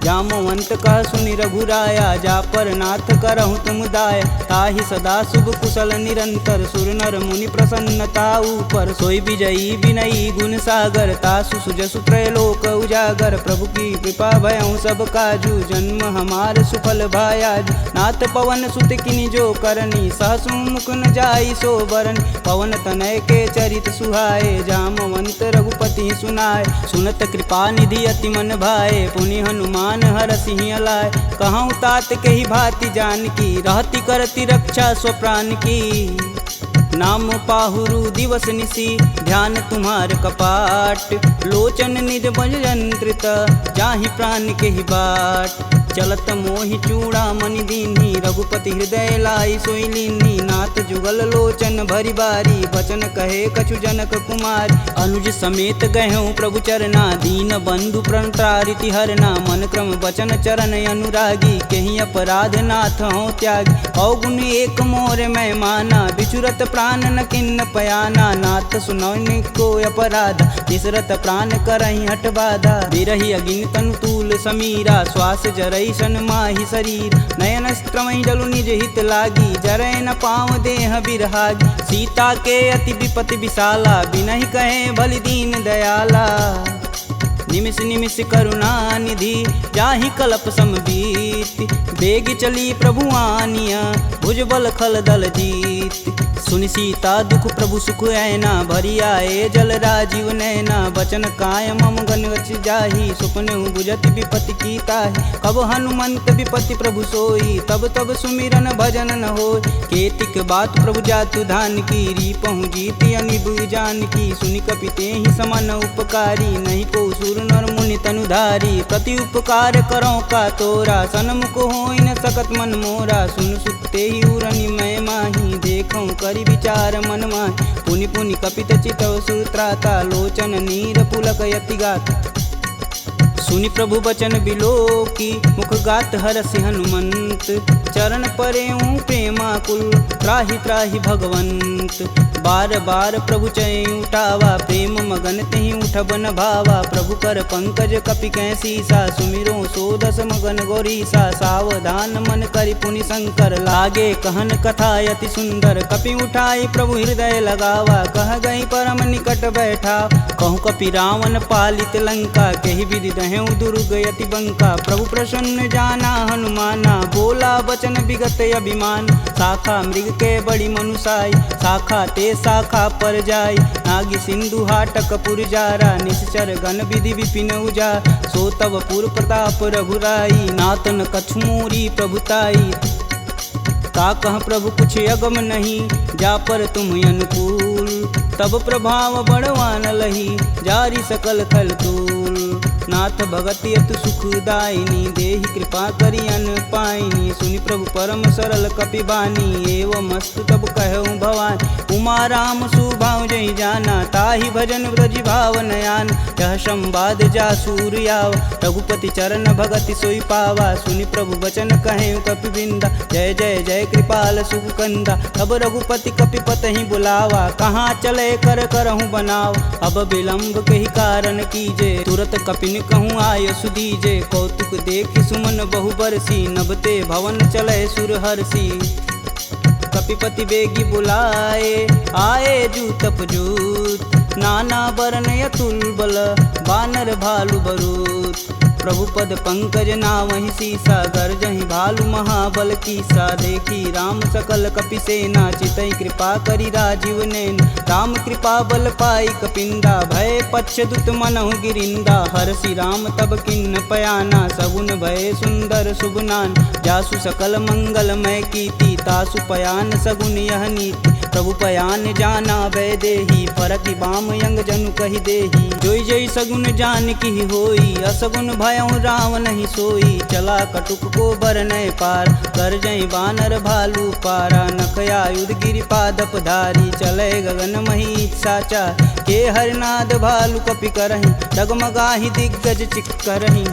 जामवंत कह सुनि रघुराया, जा पर नाथ करहु तुम दाया। ताहि सदा शुभ कुशल निरंतर, सुर नर मुनि प्रसन्नता ऊपर। सोई विजयी विनयी गुण सागर, तासु सुजसु त्रैलोक उजागर। प्रभु की कृपा भयउ सब काजू, जन्म हमार सुफल भायाज। नाथ पवन सुत किनि जो करनी, सहसु मुख न जाई सो बरन। पवन तनय के चरित सुहाए, जामवंत रघुपति सुनाए। सुनत कृपा निधि अति मन भाए, पुनि हनुमान हर सिंह लाए। कहूँ तात के ही भांति जानकी, रहती करती रक्षा स्वप्राण की। नाम पाहुरु दिवस निसी, ध्यान तुम्हार कपाट। लोचन निज बज यंत्रित, जाहि प्राण के ही बाट। चलत मोहि चूड़ामणि दीन्ही, रघुपति हृदय लाई सोई लीन्ही। नाथ जुगल लोचन भरी बारी, बचन कहे कछु जनक कुमार। अनुज समेत गहूँ प्रभु चरना, दीन बंधु प्रणतारिति हरना। मन क्रम बचन चरण अनुरागी, कहीं अपराध नाथ हो त्यागी। अवगुण एक मोर मैं माना, बिचुरत प्राण न किन्न पयाना। नाथ सुनौनि को अपराध, तिसरत प्राण करहि हठ बाधा। बिरहि अगिन तनु तूल समीरा, श्वास जरई सन माहि शरीर। नयन स्त्रमहि जलु निज हित लागी, जरै न पाँव देह बिरहागी। सीता के अति विपति विशाला, बिनहि कहे बलि दीन दयाला। निमिष निमिष करुणा निधि, जाहि कल्प समबीत। बेग चली प्रभु आनिया, भुजबल खल दल जीत। सुनि सीता दुख प्रभु सुख ऐना, भरी आए जल राजीव नैना। बचन काय मम गन गच जाहि, सुपने बुझत विपति की ताहि। कब हनुमंत विपति प्रभु सोई, तब तब सुमिरन भजन न होय। केतिक बात प्रभु जातु धान की, रीपहु जीति अनिब जानकी। सुनि कपि तेहि समान उपकारी, नहीं को सुर नर मुनि तनुधारी। प्रति उपकार करो का तोरा, सन्मुख होई न सकत मन मोरा। सुन सुते ही उरनि मैं माही, देखूं करि विचार मन माहि। पुनि पुनि कपित चितव सुत्राता, लोचन नीर पुलक यति गात। सुनि प्रभु बचन बिलोकी, मुख गात हरसि हनुमंत। चरण परेऊँ प्रेमाकुल, त्राहि त्राहि भगवंत। बार बार प्रभु चय उठावा, प्रेम मगन तेहि उठब न भावा। प्रभु कर पंकज कपि कै सीसा, सुमिरो सो दस मगन गौरीसा। सावधान मन करि पुनि शंकर, लागे कहन कथा अति सुंदर। कपि उठाई प्रभु हृदय लगावा, कह गई परम निकट बैठा। कहूँ कपि रावण पालित लंका, केहि विधि दहें दुर्ग यति बंका। प्रभु प्रसन्न जाना हनुमाना, बोला बचन विगत अभिमान। शाखा मृग के बड़ी मनुसाई, शाखा ते शाखा पर जाई। नागी सिंधु हाटक पुर जारा, निश्चर गण विधि विपिन उजार। सो तब पुर प्रताप रघुराई, नातन कछु मोरी प्रभुताई। का कह प्रभु कुछ अगम नहीं, जा पर तुम अनुकूल। तब प्रभाव बड़वान लही, जारी सकल खल तूल। नाथ भगति अतु सुखदायिनी, देहि कृपा करि अन पाइनी। सुनि प्रभु परम सरल कपि बानी, एवं मस्तु तब कहूँ भवानी। उमा राम सुभाव जहि जाना, ताहि भजन ब्रज भाव नयान। यह संवाद जासूर आवा, रघुपति चरण भगति सोई पावा। सुनि प्रभु बचन कहें कपि बिंदा, जय जय जय कृपाल सुख कंदा। तब रघुपति कपि पतहि बुलावा, कहाँ चले कर करहूँ बनाव। अब विलंब के ही कारण कीजे, तुरत कपिन कहूँ आय सुदीजे। कौतुक देखि सुमन बहु बरसी, नभते भवन चले सुर हर्षि। कपिपति बेगी बुलाए, आए जूतप जूत। नाना बरन अतुल बल, बानर भालु बरूत। प्रभु पद पंकज नावहि सीसा, गर्जहि भालु महाबल कीसा। देखी राम सकल कपि सेना, चितई कृपा करि राजीव नैन। राम कृपा बल पाई कपिंदा, भय पच्छ दुत मनहु गिरिंदा। हरसि राम तब किन्न पयाना, सगुन भय सुंदर शुभ नान। जासु सकल मंगलमय कीर्ति, तासु पयान सगुन यह नीति। प्रभु पयान जाना भय देही, फरकि बाम यंग जनु कहि देही। जोई जोई सगुन जान की होई, असगुन भयउ रावण ही सोई। चला कटुक को बरनय पार, कर जय बानर भालू पारा। नखया युध गिरि पादप धारी, चले गगन मही साचा। के हरनाद भालू कपि करहि, डगमगाहि दिग्गज चिक्करहि।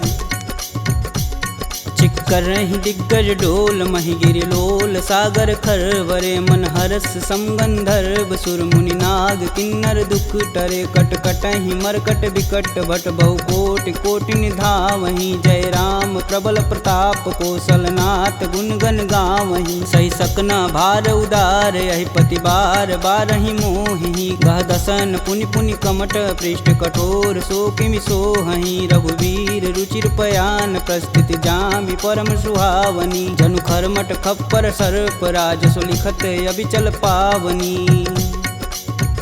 चिक्करहि दिग्गज डोल, महि गिरि लोल सागर खरवरे। मन हरस समगंधर्व सुर मुनि नाग किन्नर दुख टरे कट कटहि मरकट विकट भट बहु कोटि कोटि निधावहि जय राम प्रबल प्रताप कौशलनाथ गुण गण गावहि सही सकना भार उदार यही पति बार बारहि मोहि गह दसन पुनि पुनि कमट पृष्ठ कठोर सो किमि सोहहि रघुवीर रुचिर पयान प्रस्थिति जामि परम सुहावनी जनु खरमट खप्पर सर्प राज सुलिखत अबिचल पावनी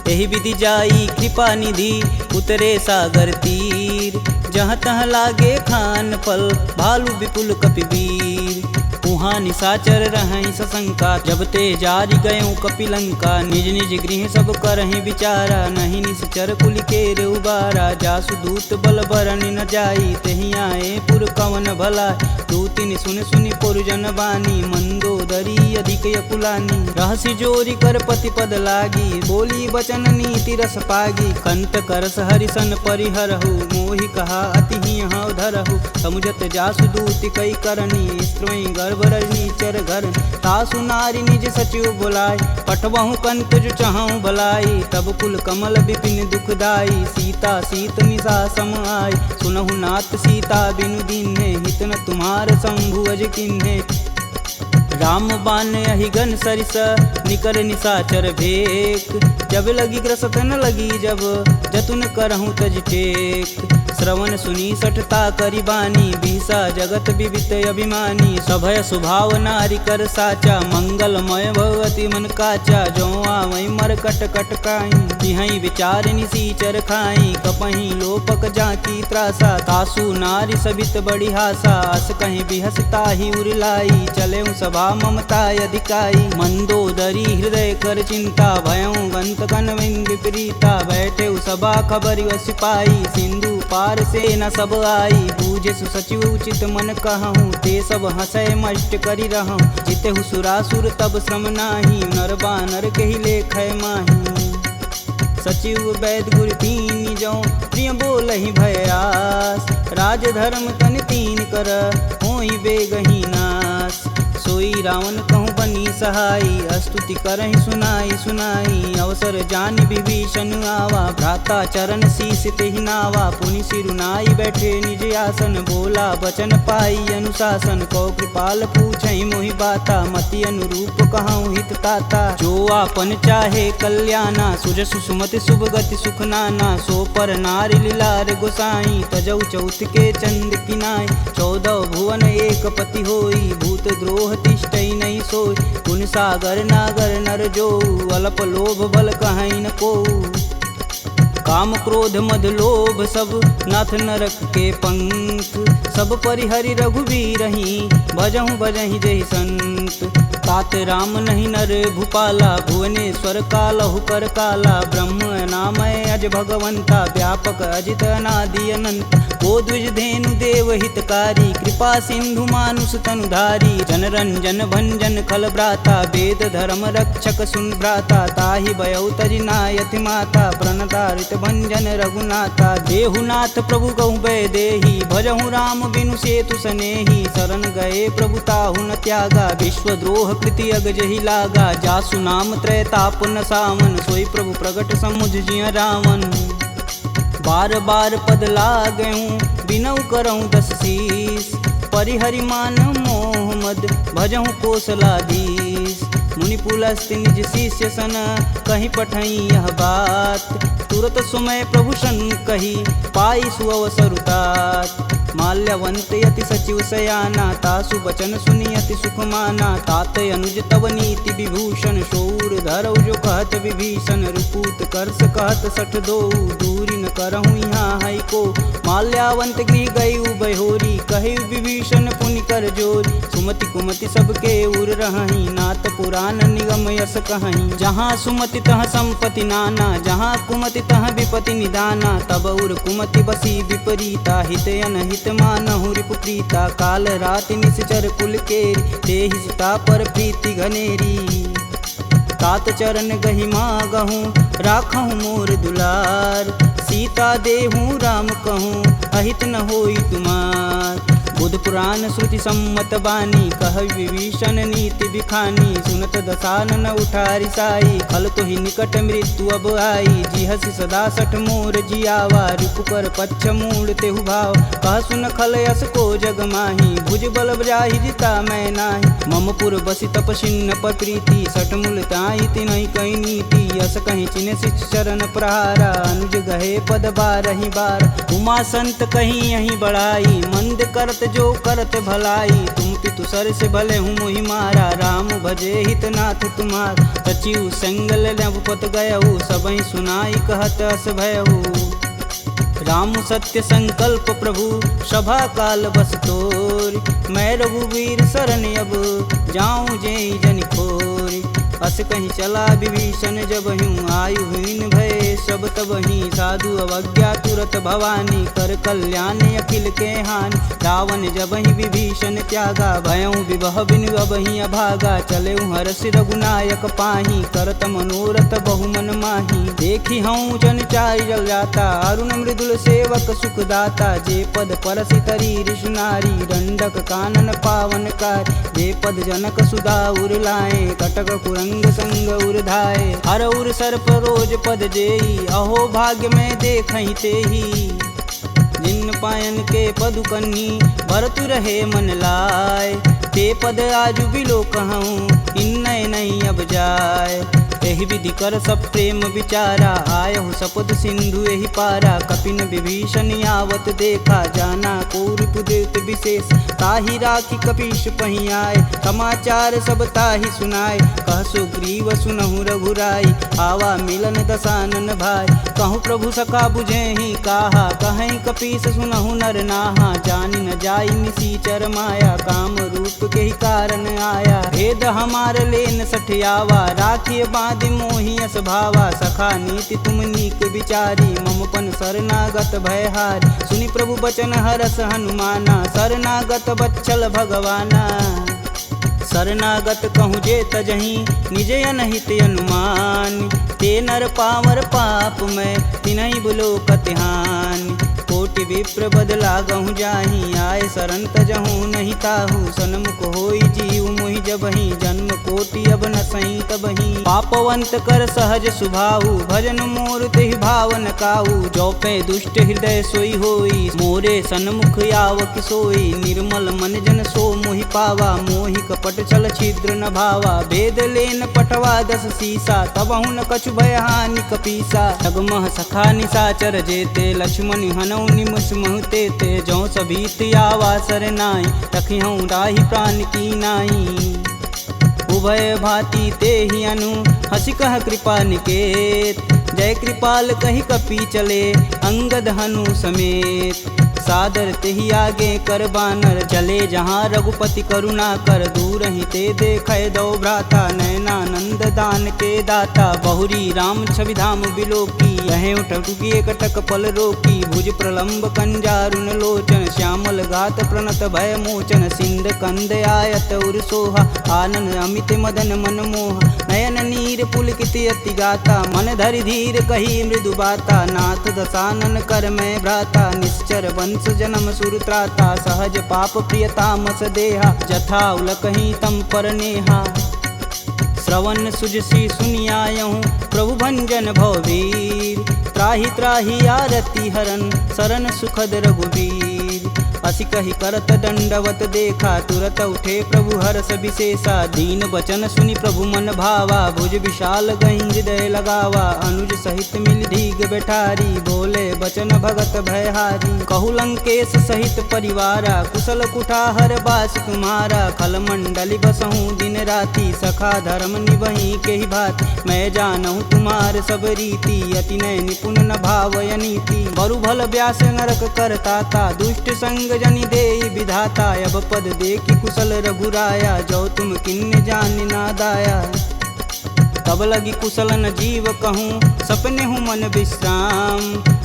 यही विधि जाई कृपा निधि उतरे सागर तीर जहाँ तहाँ लागे खान पल भालू विपुल कपिवीर उहाँ निशाचर रहहि सशंका जब ते जारि गयों कपिलंका निज निज गृह सब करहि विचारा नहीं निश्चर कुलिकेर उबारा जासु दूत बल बरनि न जाई तेहि आए पुर कवन भला दूतिन सुन सुनि पुरजन बानी मंदोदरी अधिक यकुलानी रहसि जोरी कर पति पद लागी बोली बचन नीति रस पागी कंत करस हरिसन परिहरहु मोहि कहा अति हौ धरहु समुझत जासु दूति कई करनी स्त्रोई गर्भ रजनी चर घर तासु नारी निज सचिव बुलाय पठवहु कंत जो चहु भलाई तब कुल कमल विपिन दुखदाई सीता सीत निशा सम आय सुनहु नाथ सीता बिनु दीन्हे हित न तुम्हार शंभु अज किन्हे राम बान अहिगन सरिस निकर निशाचर भेक जब लगी ग्रसत न लगी जब जतुन करहूँ तज टेक श्रवण सुनी सठता करी बानी बिहसा जगत विवित अभिमानी सभय स्वभाव नारी कर साचा मंगलमय भगवती मन काचा जो आवै मर कट कट काई तिहै विचार निसीचर खाई कपहि लोपक जाकी त्रासा तासु नारी सबित बड़ी हासा अस कहीं बिहसता ही उरलाई चले सभा ममता अधिकाई मंदोदरी हृदय कर चिंता भयं गंत कन विपरीता बैठे सभा खबर सिपाही सिंधु पार से न सब आई बूझे सुसचिव उचित मन कहूँ ते सब हंसय मष्ट करी रहूँ जिते सुरासुर तब श्रम नाही नर बानर के ही लेख माही सचिव वैद गुरु तीन जो प्रिय बोल ही भयास राज धर्म तन तीन कर होई बेगही नास सोई रावण कहूँ बनी सहाई स्तुति करहि सुनाई सुनाई अवसर जान विभीषण आवा भ्राता चरण शीस तेहि नावा पुनि सिरुनाई बैठे निज आसन बोला बचन पाई अनुशासन कौ कृपाल पूछहि मोहि बाता मति अनुरूप कहूँ हित ताता जो आपन चाहे कल्याणा सुजस सुमति शुभ गति सुख नाना सो पर नारी लीलार गोसाई तजौ चौथ के चंद किनाय 14 भुवन एक पति होई भूत द्रोह तिष्ठई नहीं सोई गुण सागर नागर नर जो अल्प लोभ बल कहीं न को काम क्रोध मद लोभ सब नाथ नरक के पंख सब परिहरि रघुवीर ही भजहु भजहि जहि संत तात राम नहीं नर भूपाला भुवनेश्वर कालहु कर काला ब्रह्म नामय अज भगवंता व्यापक अजित अनादि अनंत को द्विज धेनु देव हितकारी कृपा सिंधु मानुष तनुधारी जन रंजन भंजन खल भ्राता वेद धर्म रक्षक सुन भ्राता ताहि भयउ तजि नायति माता प्रणतारित भंजन रघुनाथा देहुनाथ प्रभु गहु भय देहि भजहु राम बिनु सेतु सनेहि शरण गए प्रभु ताहु न त्यागा विश्वद्रोह कृति अग जहि लागा जासु नाम त्रैताप न सावन सोई प्रभु प्रगट समुझ जिय रावण बार बार पद लागऊं बिनऊ करऊं 10 शीस परिहरि मान मोह मद भजहु कौशलाधीश मुनि पुलस्त्य निज शिष्य सन कहीं पठई यह बात तुरत सुमय प्रभु सन कही पाई सुअवसरुतात माल्यवंत यति सचिव सयाना तासु बचन सुनि अति सुख माना तात अनुज तव नीति विभूषण शौर धरऊ जो कहत विभीषण रुपूत करस कहत सठ दो दूरी न करहु यहाँ है को माल्यावंत गृह गई बहोरी कही विभीषण पुनि कर जोरी सुमति कुमति सबके उर रही नाथ पुराण निगम यस कहीं जहाँ सुमति तह संपत्ति नाना जहाँ कुमति तह विपति निदाना तब उर कुमति बसी विपरीता हित अनहित मानहु रिपुप्रीता काल राति निश्चर कुल केरी तेहि सुता पर प्रीति घनेरी तात चरण गहि मागहूँ राखहूँ मोर दुलार सीता देहूँ राम कहूँ अहित न होई तुमार बुध पुराण श्रुति सम्मत बानी, कह विभीषण नीति बिखानी। सुनत दसानन उठारी साई, खल तो ही निकट मृत्यु अब आई। जिहसि सदा सठ मोर जियावा, रिपुकर पच्छ मूड़ तेहु भाव। कह सुन खल यस को जग माही, भुज बल जाहि जिता मैं नाही। मम पुर बसि तपसिन्न पर प्रीति, सठ मूल ताहि तिनहि कही नीति। यस कहीं चिन्ह शिष चरण प्रहारा, अनुज गहे पद बारहि बार। उमा संत कहीं यही बढ़ाई, मंद करत जो करत भलाई। तुम पितु सर से भले हूँ मोहि मारा, राम भजे हित नाथ तुम्हार। सचिव संगल नवपत गयहु, सबहि सुनाई कहत अस भयहु। राम सत्य संकल्प प्रभु, सभा काल बस तोरि। मैं रघुवीर शरण अब, जाऊं जेहि जनि खोरि। अस कहीं चला विभीषण जब हूँ, आयुहीन भय सब तबहि। साधु अवज्ञा तुरत भवानी, कर कल्याण अखिल के हानि। रावण जबहि विभीषण त्यागा, भयउ विभह बिनु अबहि अभागा। चलेउ हरष रघुनायक पाही, करत मनोरथ बहु मन माही। देखी हूँ जन चारि जल जाता, अरुण मृदुल सेवक सुखदाता। जे पद परसि तरी ऋषि नारी, दंडक कानन पावन कार। जे पद जनक सुधा उर लाए, कटक कुरंग संग उर्धाए। हर उर सर्प रोज पद जेई, अहो भाग्य में देखहि तेहि। जिन पायन के पदु कन्ही, भरतु रहे मन लाय। ते पद आजु बिलो कहूँ, इन्नय नहीं अब जाय। एहि विधि कर सब प्रेम विचारा, आयहु सपद सिंधु एहि पारा। कपिन विभीषण आवत देखा, जाना कौरव देत विशेष। ताहि राखी कपीश पहि आए, समाचार सब ताहि सुनाए। कह सुग्रीव सुनहु रघुराई, आवा मिलन दसानन भाई। कहूँ प्रभु सखा बुझेहि काहा, कहीं कपीस सुनहु नर नाहा। जानि न जाई निसीचर माया, काम रूप के ही कारण आया। भेद हमार लेन सठियावा, राखिए बांधि मोहि यस भावा। सखा नीति तुम नीक विचारी, ममपन शरणागत भयहारी। सुनि प्रभु बचन हरस हनुमाना, शरणागत बच्चल भगवाना। शरणागत कहूँ जे तजहि, निज अनहित अनुमान। ते नर पावर पाप में, तिन्हि बुलोकत हानि। कोटि विप्र बदला गहूँ जाहि, आए शरण तजहूँ नहीं ताहू। सन्मुख होई जीव मोहि जबहि, जन्म कोटि अब न सही तबहि। पापवंत कर सहज सुभाऊ, भजन मोर तेहि भावन काऊ। जो पे दुष्ट हृदय सोई होई, मोरे सन्मुख आव किसोई। निर्मल मन जन सो मोहि पावा, मोहि कपट छल छिद्र न भावा। भेद लेन पटवा दस सीसा, तबहु न कछु भय हानि कपीसा। जगमह सखा निशाचर जेते, लक्ष्मण हनौ निमस महते ते। जौ सभीत आवा सरनाई, तखिहूँ राहि प्राण की नाई। उभय भांति तेहि अनु, हसि कह कृपा निकेत। जय कृपाल कहि कपि चले, अंगद हनु समेत। सादर तेहि आगे कर बानर, चले जहाँ रघुपति करुणा कर। दूर ही ते देखै दो भ्राता, नयनानंद दान के दाता। बहुरी राम छवि धाम बिलोकी, यहें उठुकी एकटक पल रोकी। भुज प्रलंब कंजारुन लोचन, श्यामल गात प्रणत भय मोचन। सिंध कंद आयत उर सोहा, आनन अमित मदन मन मोह। नयन नीर पुलकित अति गाता, मन धरि धीर कही मृदु बाता। नाथ दसानन कर मैं भ्राता, निश्चर वंश जन्म सुर त्राता। सहज पाप प्रियतामस देहा, जथा उलकहि तम पर नेहा। श्रवण सुजसी सुनियायहूँ, प्रभु भंजन भववीर। त्राहि त्राहि आरती हरन, शरण सुखद रघुवीर। असी कही करत दंडवत देखा, तुरत उठे प्रभु हरष विशेषा। दीन बचन सुनि प्रभु मन भावा, भुज विशाल गहि हृदय लगावा। अनुज सहित मिल धीग बैठारी, बोले बचन भगत भयहारी। कहु लंकेश सहित परिवारा, कुशल कुठाहर बास तुम्हारा। खल मंडली बसहूँ दिन राति, सखा धर्म निबहि के ही भात। मैं जानहूँ तुम्हार सब रीति, अति नय निपुण न भावय नीति। बरु भल व्यास नरक करताता, दुष्ट संग जनि देई विधाता। अब पद देखि कुशल रघुराया, जो तुम किन्ने जान ना दाया। तब लगी कुशल न जीव कहूँ, सपने हूँ मन विश्राम।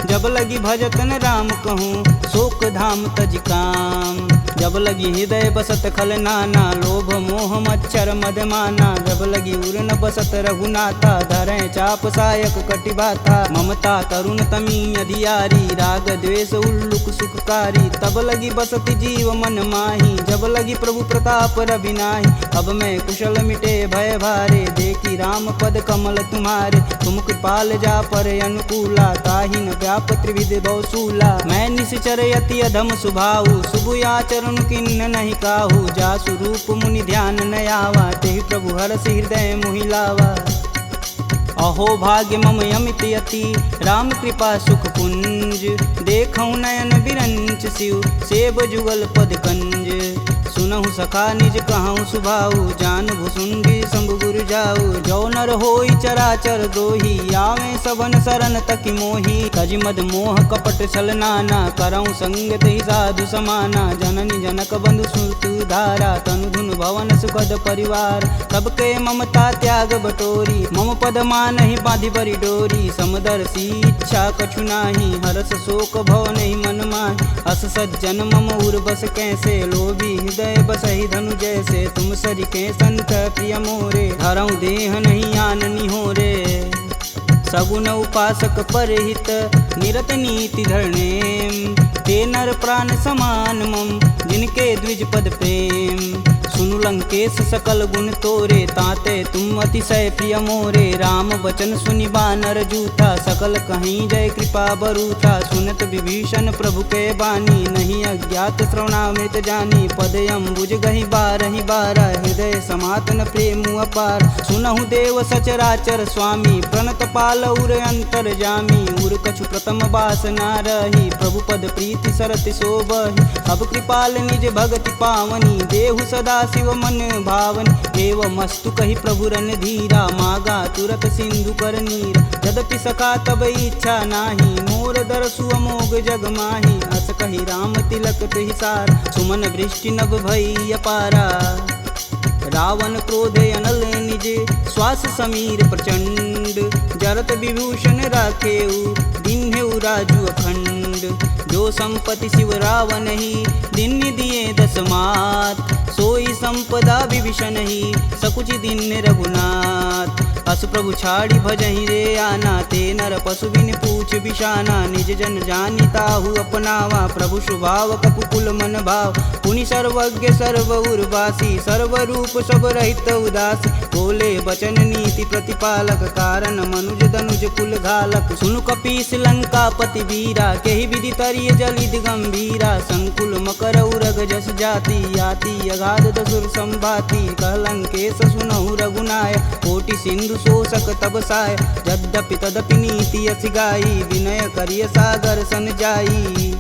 जब लगी भजतन राम कहूँ, शोक धाम तज काम। जब लगी हृदय बसत खल नाना, लोभ मोह मच्छर मदमाना, जब लगी उर न बसत रघुनाथा, धरें चाप सायक कटिबाथा, ममता करुण तमी अधियारी, राग द्वेष उल्लुक सुखकारी, तब लगी बसत जीव मन माही, जब लगी प्रभु प्रताप रविनाही, अब मैं कुशल मिटे भय भारे, देखी राम पद कमल तुम्हारे, तुम कृपाल जा पर अनुकूला, ताहि न व्याप त्रिविध बहुसूला, मैं निश्चर यति अधम सुभाऊ, शुभ आचरण किन्न नहीं काहू, जासु रूप मुनि ध्यान न आवा, तेहि प्रभु हरष हृदय मोहि लावा। अहो भाग्य मम यमित यति, राम कृपा सुख पुंज, देखऊँ नयन बिरंच शिव, सेब जुगल पद कंज, सुनहु सखा निज कहूँ सुभाऊ, जान भुसुंडी शंभु गुरु जाऊ, जो नर होई चराचर द्रोही, आवे सबन शरण तकि मोही, तज मद मोह कपट छल नाना, करऊँ संगत ही साधु समाना, जननी जनक बंधु सुत धारा, तनु धुन भवन सुखद परिवार, सबके ममता त्याग बटोरी, मम पद मानहि बांधि बरी डोरी, समदर्शी इच्छा कछु नाही, हरस शोक भव नहीं मन माहि, अस सज्जन मम उर बस कैसे, लोभी हृदय बसहि धनु जैसे, तुम सरिके संत प्रिय मोरे, धरऊँ देह नहीं आननी हो रे, सगुन उपासक परहित, निरत नीति धरणेम, ते नर प्राण समान मम, जिनके द्विज पद प्रेम, सुनु लंकेश सकल गुण तोरे, ताते तुम अतिशय प्रिय मोरे, राम बचन सुनि बानर जूथा, सकल कहीं जय कृपा बरूथा, सुनत विभीषण प्रभु के बानी, नहीं अज्ञात श्रवणामृत जानी, पद अम्बुज गहि बारहि बारा, हृदय समातन प्रेम अपार, सुनहु देव सचराचर स्वामी, प्रणत पाल उर अंतर जामी, उर कछु प्रथम बास ना रही, प्रभु पद प्रीति सरति शोभहि, अब कृपाल निज भगति पावनी, देहु सदा शिव मन भावनी, एवं मस्तु कही प्रभु रन धीरा, मागा तुरत सिंधु कर नीर, यद्यपि सका तब इच्छा नाही, मोर दरसु अमोघ जग माही, अस कही राम तिलक तुहिसार, सुमन वृष्टि नभ भई अपारा, रावण क्रोध अनल निज, श्वास समीर प्रचंड, जरत विभूषण राखेऊ, दिन्हेऊ राजु अखंड, जो संपत्ति शिव रावण ही, दिन दिए दस मात, सोई संपदा विभीषण ही, सकुच दिन रघुनाथ, अस प्रभु छाड़ी भजहि रे आना, ते नर पशु बिन पूछ बिशाना, निज जन जानि ताहु अपनावा, प्रभु स्वभाव कपुकुल मन भाव, पुनि सर्वज्ञ सर्व उर्वासी, सर्व रूप सब रहित उदासी, बोले बचन नीति प्रतिपालक, कारण मनुज धनुज कुल घालक, सुनु कपीस लंकापति वीरा, केहि विधि तरिय जलिद गंभीरा, संकुल मकर उरग जस जाति, याति अगाध दसुर संभाति, कहलंकेश सुनहु रघुनाय, कोटि सिंधु शोषक तब साय, यद्यपि तदपि नीति अति गाई, विनय करिय सागर सन जाई,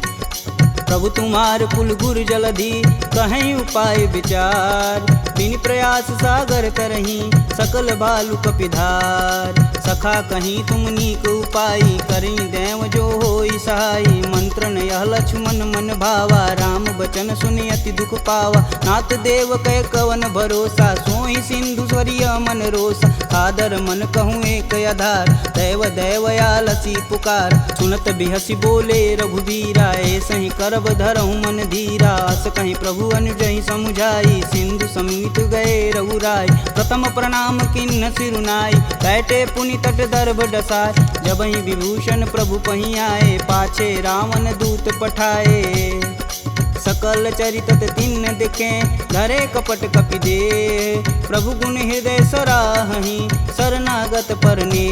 प्रभु तुम्हार कुल गुर जलधि, कहीं उपाय विचार, बिन प्रयास सागर तरही, सकल भालु कपिधार, सखा कहीं तुम नीक उपाय, करी देव जो होई सहाई, मंत्रन यह लक्ष्मण मन भावा, राम बचन सुनि अति दुख पावा, नाथ देव कै कवन भरोसा, सोई सिंधु स्वरिय मन रोसा, आदर मन कहूँ एक आधार, दैव दैवयालसी पुकार, सुनत बिहसी बोले रघुबीरा, ऐसे ही करब धरहु मन धीरा, अस कहीं प्रभु अनुजहि समुझाई, सिंधु समीत गए रघुराय, प्रथम प्रणाम किन्न सिरुनाई, बैठे पुनि तट दर्भ डसाय, जबहि विभूषण प्रभु पही आए, पाछे रावण दूत पठाए, सकल चरित तिन्न दिखे, धरे कपट कपि दे, प्रभु गुण हृदय सराहि, शरणागत परने,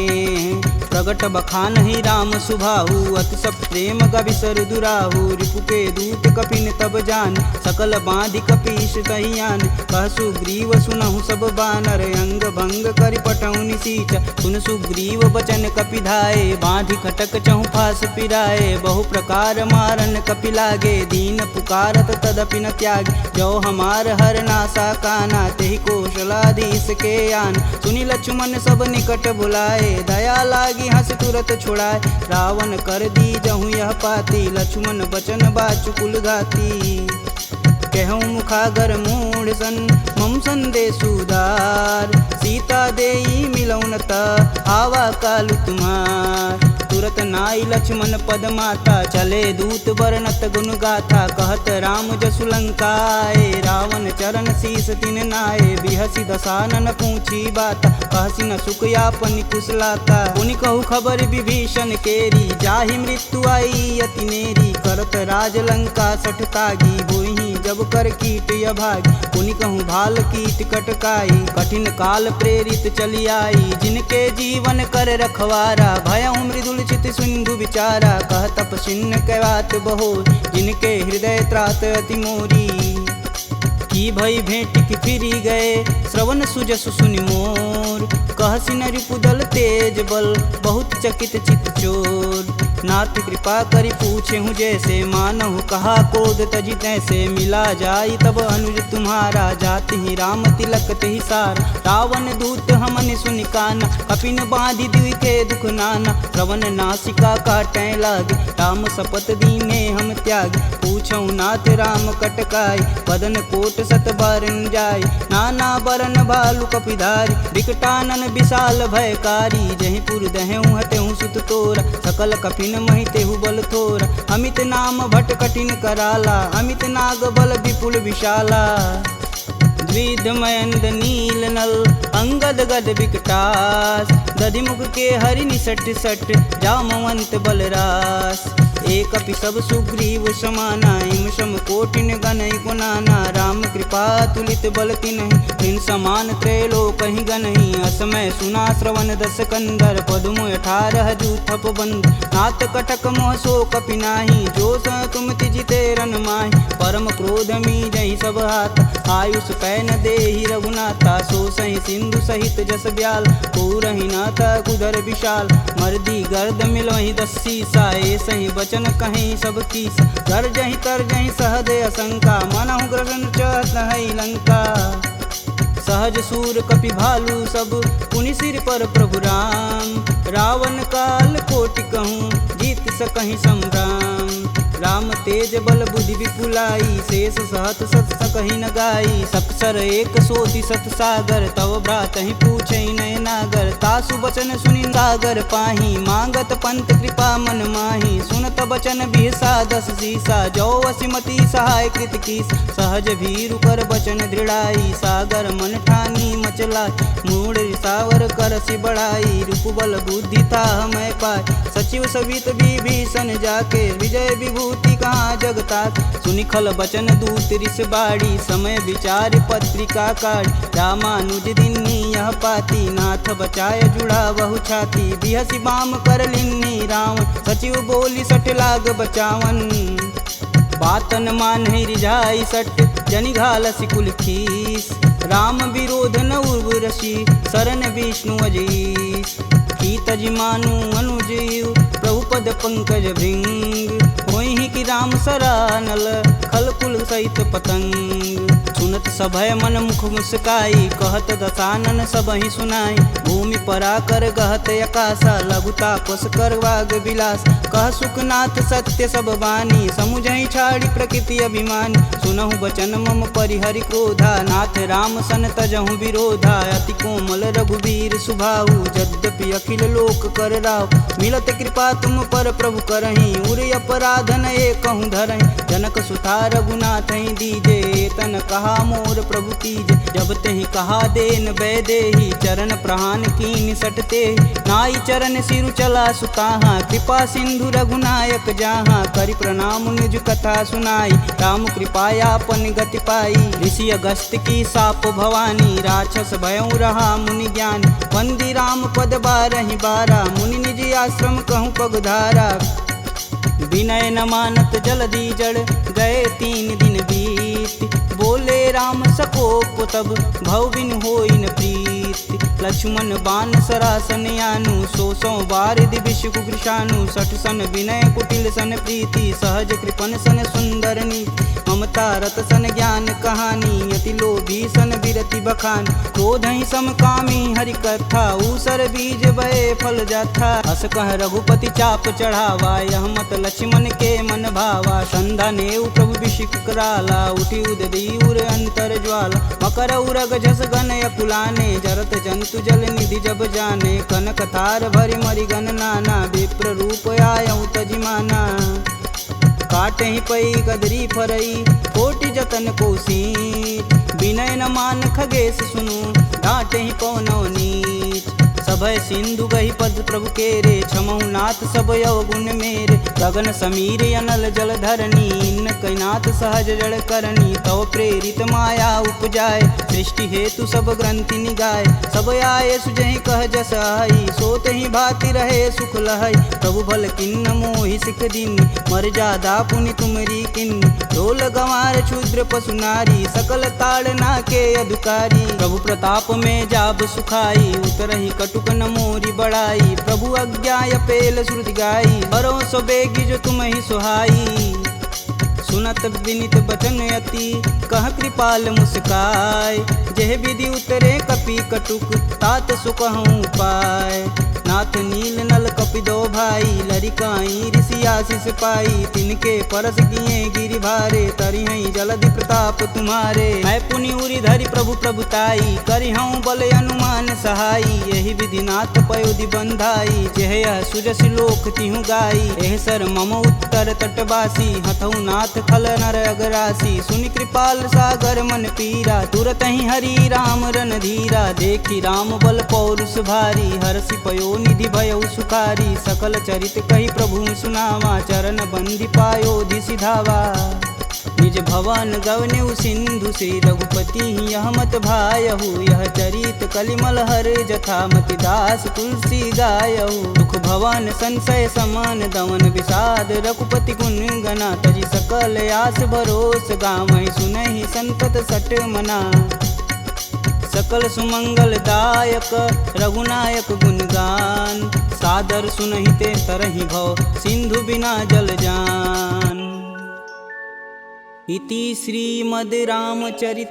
प्रगट बखानहि राम सुभाहु, अति सब प्रेम गविसर दुराहु, रिपु के दूत कपिन तब जान, सकल बांधि कपीश कहियान, कह सुग्रीव सुनहु सब बानर, अंग भंग करि पटौनि निसीच, सुन सुग्रीव बचन कपिधाए, बांधि खटक चहु फास पिराए, बहु प्रकार मारन कपि लागे, दीन पुकारत तदपि न त्यागे, जो हमार हर नासा काना, तेहि कौशलाधीश के आन, सुनि लक्ष्मण सब निकट बुलाए, दया लागी हंस तुरत छुड़ाए, रावण कर दी जहूँ यह पाती, लक्ष्मण बचन बाचुकुल घाती, कहूँ मुखागर मूढ़ सन, मम संदेश उदार, सीता देई मिलौन ता, आवा कालु तुम्हार, तुरत नाई लक्ष्मण पद माता, चले दूत वर्णत गुण गाथा। कहत राम जसु लंकाए, रावण चरण शीस तिन नाये। बिहसी दसानन पूछी बात, कहसी न सुख यापन कुशलाता। पुनि कहु खबर विभीषण केरी, जाहि मृत्यु आई अति नेरी। करत राज लंका सठ तागी, होई जब कर कीट अभागी। पुनि कहूँ भाल कीट कटकाई, कठिन काल प्रेरित चली आई। जिनके जीवन कर रखवारा, भयउ मृदुल चित सिंधु विचारा। कह तपसिन्न कहवात बहो, जिनके हृदय त्रात अति मोरी। की भई भेंट की फिरी गए, श्रवण सुजस सुनि मोर। कहसी न रिपुदल तेज बल, बहुत चकित चित चोर। नाथ कृपा करि पूछे हूँ जैसे, मानहु कहा क्रोध तजि तैसे। मिला जाई तब अनुज तुम्हारा, जाति ही राम तिलक तेहि सार। रावण दूत हमन सुनि काना, कपिन बांधि दिव्य के दुख नाना। श्रवण नासिका काटै लागे, राम शपथ दीने हम त्याग। पूछऊ नाथ राम कटकाई, बदन कोट सत बारन जाय। नाना बरन भालु कपिधारी, विकटानन विशाल भयकारी। जहि पुर दहु हतेहु सुत तोरा, सकल कपिन महि तेहु बल थोरा। अमित नाम भट कठिन कराला, अमित नाग बल विपुल विशाला। द्विध मयंद नील नल, अंगद गद विकटास। दधिमुख के हरि निसट सट, जामवंत बलरास। एक अपि सब सुग्रीव समाना, इम सम कोटिन गनहि गुनाना। राम कृपा तुलित बल तिन्हि, तिन समान त्रैलोक ही गनहि। असमय सुना श्रवण दस कंदर, पदुम 18 जूथप बंद। नाथ कटक मोह सो कपि नाही, जो स तुम तिजिते रन माहि। परम क्रोध मी जहि सब हाथ, आयुष पै न देहि रघुनाथा। सो सहि सिंधु सहित जस ब्याल, पूरहि नाथ कुधर विशाल। मर्दी गर्द मिलहि 10 सीसा, सही बचन कहीं सब कीस। गर्जहि तरजहि सहदे असंका, मनहु ग्रसन चहत है लंका। सहज सूर कपि भालू सब, पुनि सिर पर प्रभु राम। रावण काल कोटि कहूँ, जीत सकहि संग्राम। राम तेज बल बुद्धि विपुलाई, शेष सहत सत सकहि न गाई। सपसर एक सोति सत सागर, तव भ्रातहि पूछहि नय नागर। तासु बचन सुनि सागर पाही, मांगत पंत कृपा मन माही। सुनत बचन बिहसा 10 सीसा, जो वसिमति सहाय कृत कीस। सहज भीरु कर बचन दृढ़ाई, सागर मन ठानी मचला। मूढ़ रिसावर करसि बढ़ाई, रूप बल बुद्धि था मैं पाय। सचिव सवित विभीषण जाके, विजय विभूति कहाँ जगतात। सुनि खल बचन दूत रिस बाड़ी, समय विचार पत्रिका काढ़। रामानुज दिन्नी यह पाती, नाथ बचाय जुड़ा बहु छाती। बिहसी बाम कर लिन्नी रावण, सचिव बोली सठ लाग बचावन। बातन मान रिझाई सट, जनि घालसि कुल खीस। राम विरोध न उर्वरसी, शरण विष्णु अजीस। की तज मानु अनुजीव, प्रभु पद पंकज भृंग। होहि कि राम सरानल, खल कुल सहित पतंग। सुनत सभय मन मुख मुस्काई, कहत दसानन सबहि सुनाई। भूमि परा कर गहत अकासा, लघुता पस कर वाग विलास। कह सुखनाथ सत्य सब बानी, समुझहि छाड़ी प्रकृति अभिमानी। सुनहु बचन मम परिहरि क्रोधा, नाथ राम सन तजहु विरोधा। अति कोमल रघुवीर सुभाऊ, यद्यपि अखिल लोक कर राव। मिलत कृपा तुम पर प्रभु करहि, उर अपराधन एकहु धरहि। जनक सुता रघुनाथ ही दीजे, तन कहा मोर प्रभु कीजे। जब तेहि कहा देन बैदेही, चरण प्रहान कीन सटते। नाई चरण सिरु चला सुताहा, कृपा सिंधु रघुनायक जहाँ। करि प्रणाम निज कथा सुनाई, राम कृपायापन गति पाई। ऋषि अगस्त की साप भवानी, राक्षस भयउ रहा मुनि ज्ञान। वंदी राम पद 12 बारा, मुनि निज आश्रम कहूँ पगधारा। विनय न मानत जलधि जड़, गए 3 दिन बीत। बोले राम सकोप तब, भव बिन होई न प्रीत। लक्ष्मण बान सरासन यानु, 100 बार दिविश कुकृशानु। 60 सन विनय कुटिल सन प्रीति, सहज कृपन सन सुंदर नीति। ममता रत सन ज्ञान कहानी, यति लोभी सन विरति बखान। क्रोधहि समकामी हरि कथा, ऊसर बीज बए फल जाथा। अस कह रघुपति चाप चढ़ावा, यह मत लक्ष्मण के मन भावा। संधा नेउ प्रभु बिषिक कराला, उठी उददी उर अंतर ज्वाला। मकर उरग जस गन अकुलाने, जरत जंत हेतु जल निधि जब जाने, कनक थार भरि मरिगन नाना, विप्र रूप आयऊ तजिमाना। काटे ही पई गदरी फरई, कोटि जतन कोसीट, विनय न मान खगेश सुनु, डांटे ही पवनौ नीच। सभय सिंधु गही पद प्रभु केरे, छमहु नाथ सब अवगुण मेरे। गगन समीर अनल जल धरनी, इन कैनाथ सहज जड़ करनी। तव प्रेरित माया उपजाय, सृष्टि हेतु सब ग्रंथि निगाय। सब आये सुजहि कह जस आई, सोत ही भाति रहे सुख लहई। प्रभु भल किन्न मोहि सिख दीन, मर्यादा पुनि तुमरी किन्न। ढोल गंवार शूद्र पशु नारी, सकल ताड़ना के अधिकारी। प्रभु प्रताप में जाब सुखाई, उतरहि कटुक न मोरी बड़ाई। प्रभु आज्ञा पेल श्रुति गाई, बरो सो बेगी जो तुम ही सुहाई। सुनत विनित बचन अति, कह कृपाल मुस्काय। जेह विधि उतरे कपि कटुक, तात सुकहूँ पाय। नाथ नील नल कपि दो भाई, लरिकाई ऋषि आशीष पाई। तिनके परस किए गिरि भारे, तरिहई जलधि प्रताप तुम्हारे। मैं पुनि उरि धरि प्रभु प्रभुताई, करिहऊँ बल अनुमान सहाई। यही विधि नाथ पयोधि बंधाई, जेह यह सुजसि लोक तिहु गाई। एह सर मम उत्तर तटवासी, हथऊ नाथ खल नर अगरासी। सुनि कृपाल सागर मन पीरा, तुरत ही हरि राम रन धीरा। देखी राम बल पौरुष भारी, हरषि पयो निधि भयउ सुखारी। सकल चरित कही प्रभु सुनावा, चरण बंदी पायोधि सिधावा। निज भवन गवनेउ सिंधु श्री रघुपति यह मत भायहु। यह चरित कलिमल हर जथा, मति दास तुलसी गायहु। दुख भवन संशय समान, दमन विषाद रघुपति गुण गना। तजि सकल आस भरोस, गावहि सुनहि संतत सट मना। सकल सुमंगल दायक रघुनायक गुणगान, सादर सुनहि ते तरहि भव, सिंधु बिना जल जान। इति श्रीमद् रामचरित